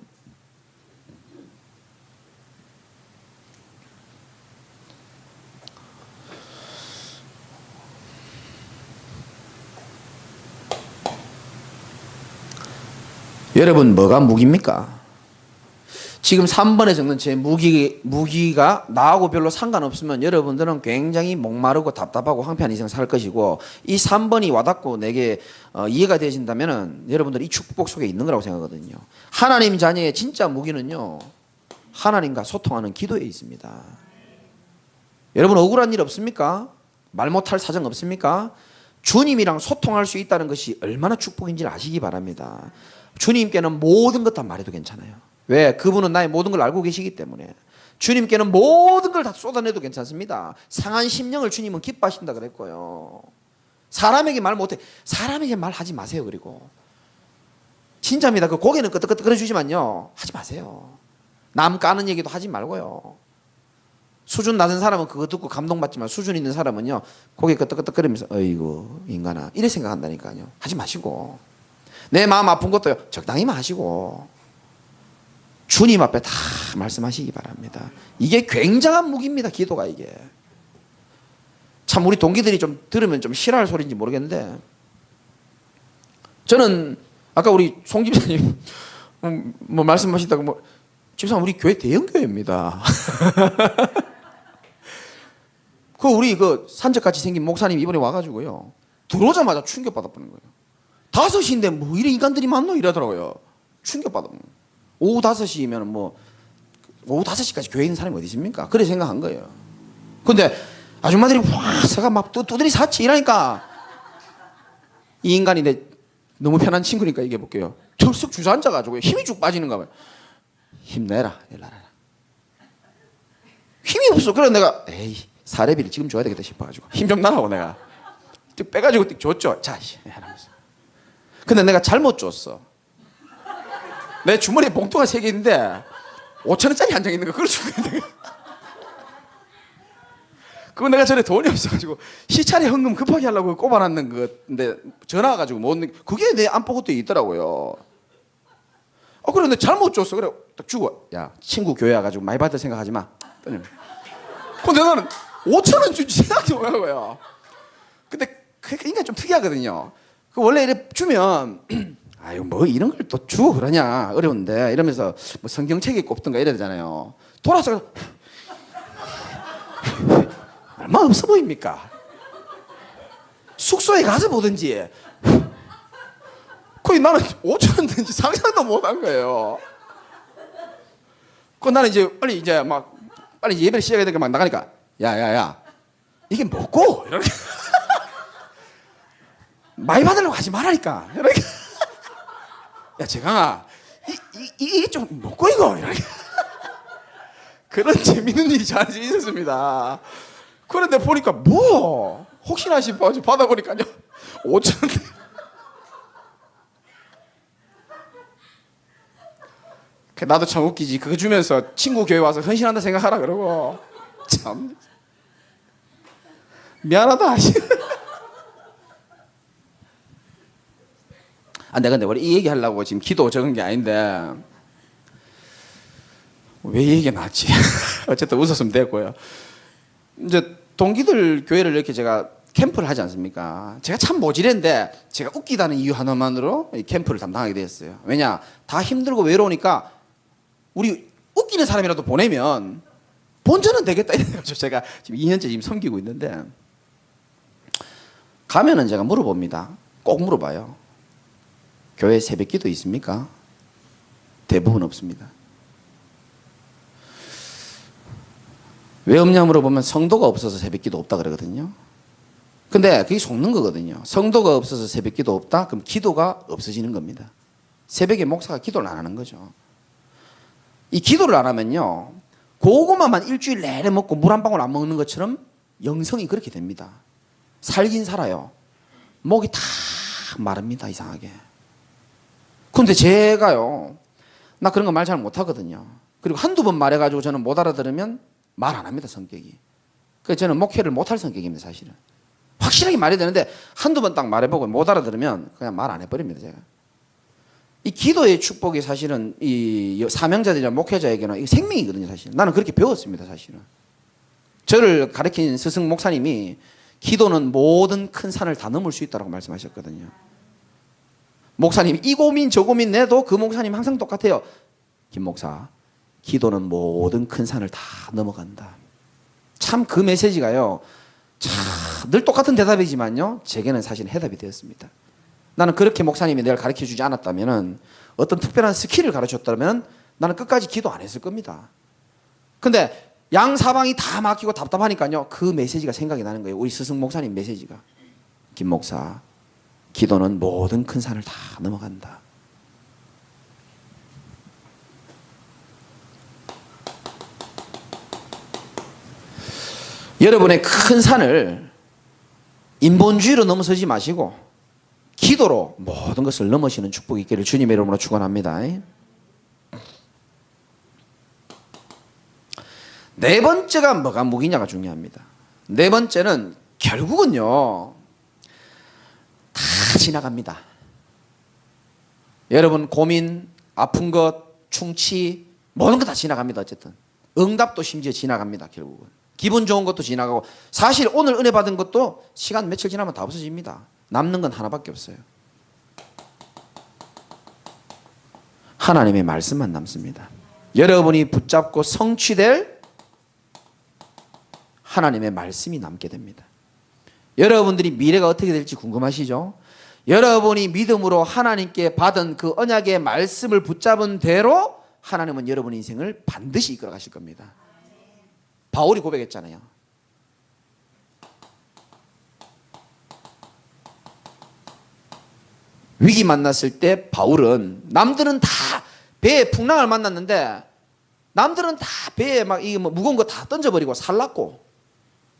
여러분 뭐가 무기입니까? 지금 3번에 적는 제 무기가 나하고 별로 상관없으면 여러분들은 굉장히 목마르고 답답하고 황폐한 인생 살 것이고, 이 3번이 와닿고 내게 이해가 되어진다면 여러분들이 이 축복 속에 있는 거라고 생각하거든요. 하나님 자녀의 진짜 무기는요, 하나님과 소통하는 기도에 있습니다. 여러분 억울한 일 없습니까? 말 못할 사정 없습니까? 주님이랑 소통할 수 있다는 것이 얼마나 축복인지를 아시기 바랍니다. 주님께는 모든 것 다 말해도 괜찮아요. 왜? 그분은 나의 모든 걸 알고 계시기 때문에. 주님께는 모든 걸 다 쏟아내도 괜찮습니다. 상한 심령을 주님은 기뻐하신다 그랬고요. 사람에게 말 못해. 사람에게 말하지 마세요. 그리고 진짜입니다. 그 고개는 끄덕끄덕 거려주지만요, 하지 마세요. 남 까는 얘기도 하지 말고요. 수준 낮은 사람은 그거 듣고 감동받지만 수준 있는 사람은요, 고개 끄덕끄덕거리면서 어이구 인간아 이래 생각한다니까요. 하지 마시고, 내 마음 아픈 것도요 적당히만 하시고 주님 앞에 다 말씀하시기 바랍니다. 이게 굉장한 무기입니다. 기도가. 이게 참 우리 동기들이 좀 들으면 좀 싫어할 소리인지 모르겠는데, 저는 아까 우리 송 집사님 뭐 말씀하시다가 뭐 집사님 우리 교회 대형교회입니다. 그 우리 그 산적같이 생긴 목사님 이번에 와가지고요, 들어오자마자 충격받아버린 거예요. 5시인데 뭐 이래 인간들이 많노 이러더라고요. 충격받아. 오후 5시면 뭐 오후 5시까지 교회 있는 사람이 어디 있습니까? 그래 생각한 거예요. 근데 아줌마들이 확 서가 막 두드리 사치 이러니까, 이 인간이 내 너무 편한 친구니까 얘기해 볼게요. 털썩 주저앉아가지고 힘이 쭉 빠지는가 봐요. 힘내라. 힘이 없어. 그래서 내가 에이 사례비를 지금 줘야 되겠다 싶어가지고 힘 좀 나라고 내가 빼가지고 줬죠. 자, 하면서. 근데 내가 잘못 줬어. 내 주머니에 봉투가 3개 있는데 5,000원짜리 한 장 있는 거 그걸 준 거야. 그거 내가 전에 돈이 없어가지고 시찰에 헌금 급하게 하려고 꼽아놨는 건데 전화 와가지고 못 넣는, 그게 내 안보고도에 있더라고요. 그런데 잘못 줬어. 그래 딱 주고, 야 친구 교회 와가지고 많이 받을 생각하지 마. 근데 나는 5,000원 주지 생각도 못 하는 거야. 근데 그 인간 좀 특이하거든요. 그 원래 이래 주면 아유 뭐 이런 걸 또 주고 그러냐 어려운데 이러면서 뭐 성경책에 꼽든가 이래야 되잖아요. 돌아서 얼마 없어 보입니까? 숙소에 가서 보든지. 거의 나는 5,000원 든지 상상도 못 한 거예요. 그 나는 이제 빨리 예배를 시작해야 되니까 막 나가니까 야야야 이게 뭐고? 이렇게 많이 받으려고 하지 말라니까. 이렇게 야 재강아 이게 좀 뭐고 이거? 이렇게 그런 재밌는 일이 자주 있었습니다. 그런데 보니까 뭐 혹시나 싶어 받아보니까요 5,000원. 나도 참 웃기지. 그거 주면서 친구 교회 와서 헌신한다 생각하라 그러고 참 미안하다. 내가 근데 원래 이 얘기 하려고 지금 기도 적은 게 아닌데 왜 이 얘기가 나왔지? 어쨌든 웃었으면 됐고요. 이제 동기들 교회를 이렇게 제가 캠프를 하지 않습니까? 제가 참 모질했는데 제가 웃기다는 이유 하나만으로 이 캠프를 담당하게 되었어요. 왜냐? 다 힘들고 외로우니까 우리 웃기는 사람이라도 보내면 본전은 되겠다 이래가지고 제가 지금 2년째 지금 섬기고 있는데, 가면은 제가 물어봅니다. 꼭 물어봐요. 교회 새벽기도 있습니까? 대부분 없습니다. 왜 없냐 물어보면 성도가 없어서 새벽기도 없다 그러거든요. 근데 그게 속는 거거든요. 성도가 없어서 새벽기도 없다? 그럼 기도가 없어지는 겁니다. 새벽에 목사가 기도를 안 하는 거죠. 이 기도를 안 하면요, 고구마만 일주일 내내 먹고 물 한 방울 안 먹는 것처럼 영성이 그렇게 됩니다. 살긴 살아요. 목이 다 마릅니다. 이상하게. 근데 제가요, 나 그런 거 말 잘 못하거든요. 그리고 한두 번 말해가지고 저는 못 알아들으면 말 안 합니다, 성격이. 그래서 저는 목회를 못할 성격입니다, 사실은. 확실하게 말해야 되는데 한두 번 딱 말해보고 못 알아들으면 그냥 말 안 해버립니다, 제가. 이 기도의 축복이 사실은 이 사명자들이나 목회자에게는 생명이거든요, 사실. 나는 그렇게 배웠습니다, 사실은. 저를 가르친 스승 목사님이 기도는 모든 큰 산을 다 넘을 수 있다고 말씀하셨거든요. 목사님 이 고민 저 고민 내도 그 목사님 항상 똑같아요. 김 목사, 기도는 모든 큰 산을 다 넘어간다. 참 그 메시지가요, 참 늘 똑같은 대답이지만요, 제게는 사실 해답이 되었습니다. 나는 그렇게 목사님이 내가 가르쳐주지 않았다면, 어떤 특별한 스킬을 가르쳤다면 나는 끝까지 기도 안 했을 겁니다. 근데 양사방이 다 막히고 답답하니까요, 그 메시지가 생각이 나는 거예요. 우리 스승 목사님 메시지가. 김 목사, 기도는 모든 큰 산을 다 넘어간다. 여러분의 큰 산을 인본주의로 넘어서지 마시고 기도로 모든 것을 넘으시는 축복이 있기를 주님의 이름으로 축원합니다. 네 번째가 뭐가 무기냐가 중요합니다. 네 번째는 결국은요, 다 지나갑니다. 여러분 고민, 아픈 것, 충치 모든 거 다 지나갑니다. 어쨌든 응답도 심지어 지나갑니다. 결국은 기분 좋은 것도 지나가고, 사실 오늘 은혜 받은 것도 시간 며칠 지나면 다 없어집니다. 남는 건 하나밖에 없어요. 하나님의 말씀만 남습니다. 여러분이 붙잡고 성취될 하나님의 말씀이 남게 됩니다. 여러분들이 미래가 어떻게 될지 궁금하시죠? 여러분이 믿음으로 하나님께 받은 그 언약의 말씀을 붙잡은 대로 하나님은 여러분 인생을 반드시 이끌어 가실 겁니다. 바울이 고백했잖아요. 위기 만났을 때 바울은, 남들은 다 배에 풍랑을 만났는데 남들은 다 배에 막 이 무거운 거 다 던져버리고 살랐고,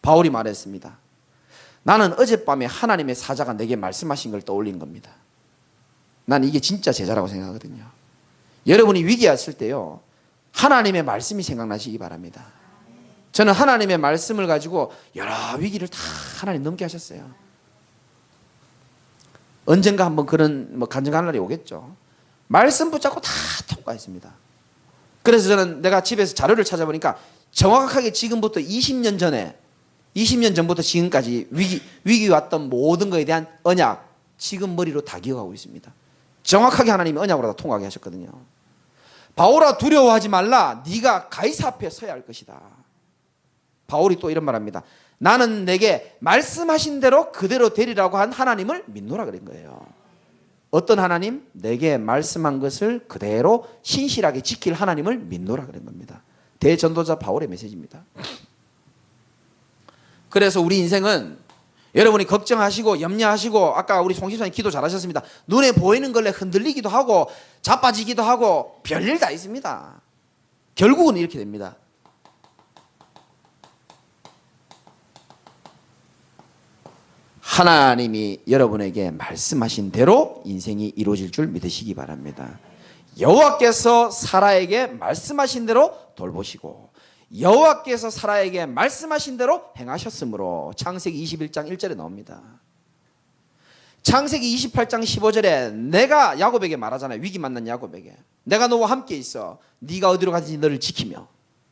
바울이 말했습니다. 나는 어젯밤에 하나님의 사자가 내게 말씀하신 걸 떠올린 겁니다. 난 이게 진짜 제자라고 생각하거든요. 여러분이 위기에 왔을 때요, 하나님의 말씀이 생각나시기 바랍니다. 저는 하나님의 말씀을 가지고 여러 위기를 다 하나님 넘게 하셨어요. 언젠가 한번 그런 간증할 날이 오겠죠. 말씀 붙잡고 다 통과했습니다. 그래서 저는 내가 집에서 자료를 찾아보니까 정확하게 지금부터 20년 전부터 지금까지 위기 왔던 모든 것에 대한 언약, 지금 머리로 다 기억하고 있습니다. 정확하게 하나님이 언약으로 다 통하게 하셨거든요. 바울아, 두려워하지 말라. 네가 가이사 앞에 서야 할 것이다. 바울이 또 이런 말합니다. 나는 내게 말씀하신 대로 그대로 되리라고 한 하나님을 믿노라 그런 거예요. 어떤 하나님? 내게 말씀한 것을 그대로 신실하게 지킬 하나님을 믿노라 그런 겁니다. 대전도자 바울의 메시지입니다. 그래서 우리 인생은 여러분이 걱정하시고 염려하시고, 아까 우리 송 집사님 기도 잘하셨습니다. 눈에 보이는 걸에 흔들리기도 하고 자빠지기도 하고 별일 다 있습니다. 결국은 이렇게 됩니다. 하나님이 여러분에게 말씀하신 대로 인생이 이루어질 줄 믿으시기 바랍니다. 여호와께서 사라에게 말씀하신 대로 돌보시고 여호와께서 사라에게 말씀하신 대로 행하셨으므로, 창세기 21장 1절에 나옵니다. 창세기 28장 15절에 내가 야곱에게 말하잖아요. 위기 만난 야곱에게, 내가 너와 함께 있어. 네가 어디로 가든지 너를 지키며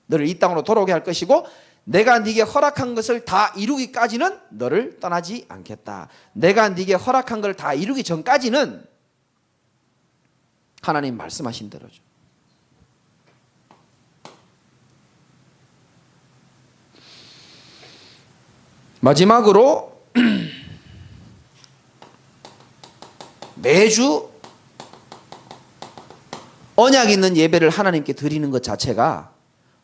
너를 이 땅으로 돌아오게 할 것이고, 내가 네게 허락한 것을 다 이루기까지는 너를 떠나지 않겠다. 내가 네게 허락한 걸 다 이루기 전까지는 하나님 말씀하신 대로죠. 마지막으로 매주 언약 있는 예배를 하나님께 드리는 것 자체가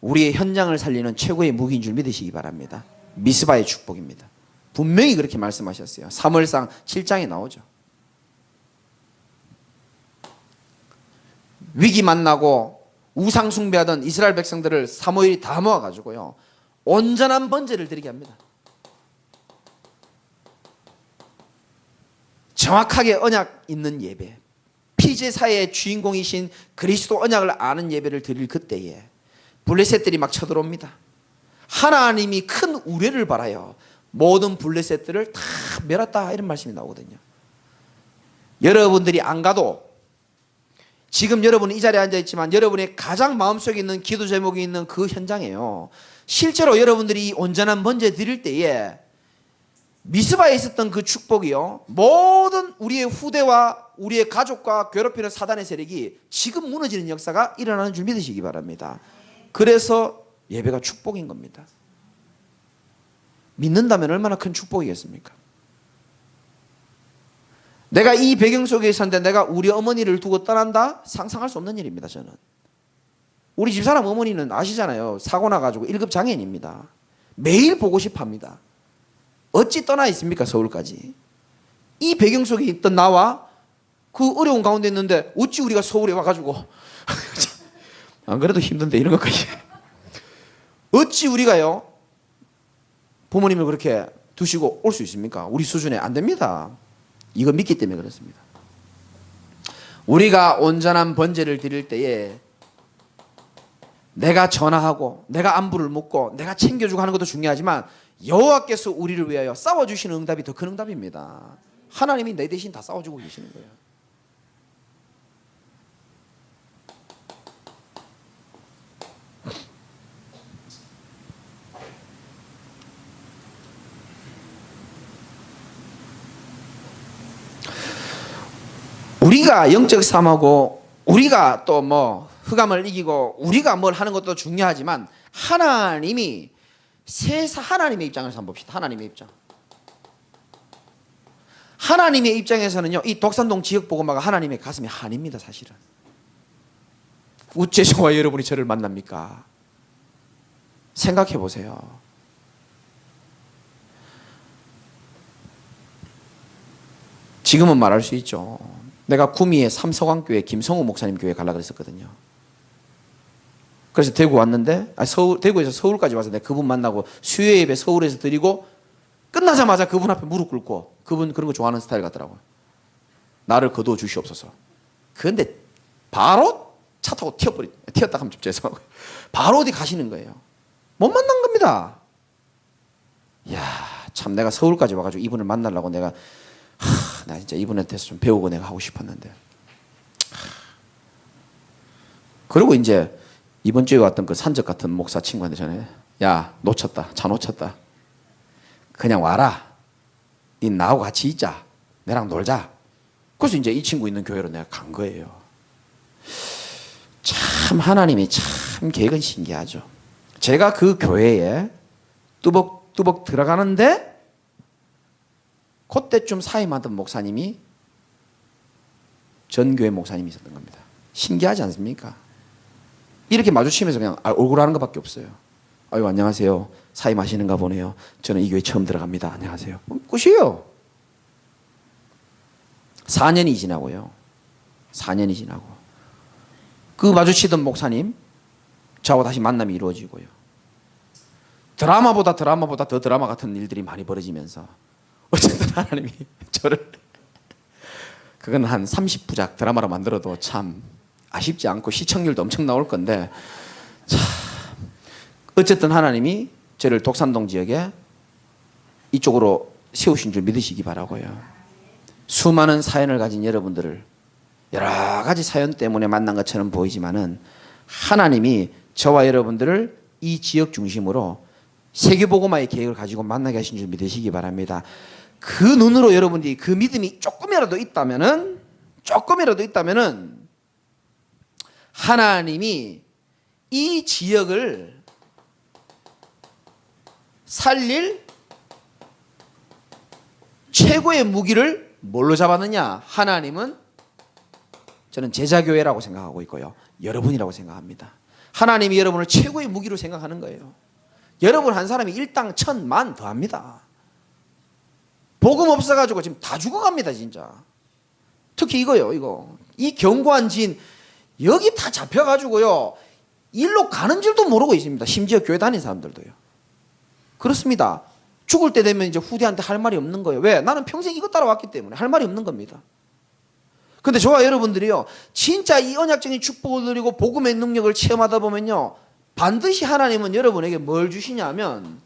우리의 현장을 살리는 최고의 무기인 줄 믿으시기 바랍니다. 미스바의 축복입니다. 분명히 그렇게 말씀하셨어요. 사무엘상 7장에 나오죠. 위기 만나고 우상 숭배하던 이스라엘 백성들을 사무엘이 다 모아가지고요, 온전한 번제를 드리게 합니다. 정확하게 언약 있는 예배, 피제사의 주인공이신 그리스도 언약을 아는 예배를 드릴 그때에 블레셋들이 막 쳐들어옵니다. 하나님이 큰 우레를 바라요. 모든 블레셋들을 다 멸했다 이런 말씀이 나오거든요. 여러분들이 안 가도 지금 여러분은 이 자리에 앉아있지만 여러분의 가장 마음속에 있는 기도 제목이 있는 그 현장이에요. 실제로 여러분들이 온전한 번제 드릴 때에 미스바에 있었던 그 축복이요, 모든 우리의 후대와 우리의 가족과 괴롭히는 사단의 세력이 지금 무너지는 역사가 일어나는 줄 믿으시기 바랍니다. 그래서 예배가 축복인 겁니다. 믿는다면 얼마나 큰 축복이겠습니까? 내가 이 배경 속에 있었는데 내가 우리 어머니를 두고 떠난다? 상상할 수 없는 일입니다. 저는 우리 집사람 어머니는 아시잖아요. 사고 나가지고 1급 장애인입니다. 매일 보고 싶어 합니다. 어찌 떠나 있습니까? 서울까지. 이 배경 속에 있던 나와 그 어려운 가운데 있는데 어찌 우리가 서울에 와가지고 안 그래도 힘든데 이런 것까지 어찌 우리가요 부모님을 그렇게 두시고 올 수 있습니까? 우리 수준에 안 됩니다. 이거 믿기 때문에 그렇습니다. 우리가 온전한 번제를 드릴 때에 내가 전화하고 내가 안부를 묻고 내가 챙겨주고 하는 것도 중요하지만 여호와께서 우리를 위하여 싸워주시는 응답이 더 큰 응답입니다. 하나님이 내 대신 다 싸워주고 계시는 거예요. 우리가 영적 삶하고 우리가 또 뭐 흑암을 이기고 우리가 뭘 하는 것도 중요하지만 하나님이 하나님의 입장에서 한번 봅시다. 하나님의 입장. 하나님의 입장에서는요, 이 독산동 지역복음화가 하나님의 가슴에 한입니다. 사실은. 어째 저와 여러분이 저를 만납니까? 생각해 보세요. 지금은 말할 수 있죠. 내가 구미의 삼서광교회 김성우 목사님 교회 가려고 그랬었거든요. 그래서 대구 왔는데 대구에서 서울까지 와서 내가 그분 만나고 수요 예배 서울에서 드리고 끝나자마자 그분 앞에 무릎 꿇고, 그분 그런 거 좋아하는 스타일 같더라고요. 나를 거두어 주시옵소서. 그런데 바로 차 타고 튀었다 하면 좀 죄송하고요. 바로 어디 가시는 거예요. 못 만난 겁니다. 이야, 참 내가 서울까지 와가지고 이분을 만나려고 나 진짜 이분한테서 좀 배우고 내가 하고 싶었는데. 그리고 이제 이번 주에 왔던 그 산적 같은 목사 친구한테 전에, 야, 놓쳤다. 차 놓쳤다. 그냥 와라. 니 나하고 같이 있자. 내랑 놀자. 그래서 이제 이 친구 있는 교회로 내가 간 거예요. 참 하나님이 참 계획은 신기하죠. 제가 그 교회에 뚜벅뚜벅 들어가는데 그때쯤 사임하던 목사님이 전 교회 목사님이 있었던 겁니다. 신기하지 않습니까? 이렇게 마주치면서 그냥 얼굴 하는 것밖에 없어요. 아유, 안녕하세요. 사임하시는가 보네요. 저는 이 교회 처음 들어갑니다. 안녕하세요. 끝이에요. 4년이 지나고요. 4년이 지나고 그 마주치던 목사님 저하고 다시 만남이 이루어지고요. 드라마보다 더 드라마 같은 일들이 많이 벌어지면서 어쨌든 하나님이 저를, 그건 한 30부작 드라마로 만들어도 참 아쉽지 않고 시청률도 엄청 나올 건데, 참 어쨌든 하나님이 저를 독산동 지역에 이쪽으로 세우신 줄 믿으시기 바라고요. 수많은 사연을 가진 여러분들을 여러 가지 사연 때문에 만난 것처럼 보이지만은 하나님이 저와 여러분들을 이 지역 중심으로 세계복음화의 계획을 가지고 만나게 하신 줄 믿으시기 바랍니다. 그 눈으로 여러분들이 그 믿음이 조금이라도 있다면은 하나님이 이 지역을 살릴 최고의 무기를 뭘로 잡았느냐? 하나님은, 저는 제자교회라고 생각하고 있고요, 여러분이라고 생각합니다. 하나님이 여러분을 최고의 무기로 생각하는 거예요. 여러분 한 사람이 일당 1000만 더합니다. 복음 없어가지고 지금 다 죽어갑니다, 진짜. 특히 이거. 이 견고한 진, 여기 다 잡혀가지고요, 일로 가는 줄도 모르고 있습니다. 심지어 교회 다니는 사람들도요. 그렇습니다. 죽을 때 되면 이제 후대한테 할 말이 없는 거예요. 왜? 나는 평생 이거 따라왔기 때문에 할 말이 없는 겁니다. 근데 저와 여러분들이요, 진짜 이 언약적인 축복을 누리고 복음의 능력을 체험하다 보면요, 반드시 하나님은 여러분에게 뭘 주시냐면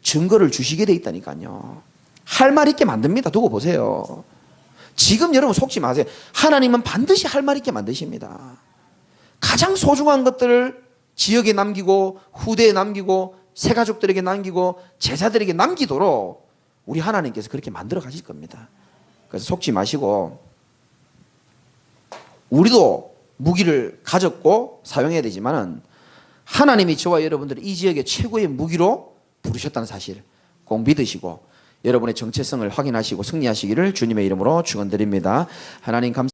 증거를 주시게 돼 있다니까요. 할 말 있게 만듭니다. 두고 보세요. 지금 여러분 속지 마세요. 하나님은 반드시 할 말 있게 만드십니다. 가장 소중한 것들을 지역에 남기고 후대에 남기고 새가족들에게 남기고 제자들에게 남기도록 우리 하나님께서 그렇게 만들어 가실 겁니다. 그래서 속지 마시고 우리도 무기를 가졌고 사용해야 되지만은 하나님이 저와 여러분들을 이 지역의 최고의 무기로 부르셨다는 사실 꼭 믿으시고 여러분의 정체성을 확인하시고 승리하시기를 주님의 이름으로 축원드립니다. 하나님 감사합니다.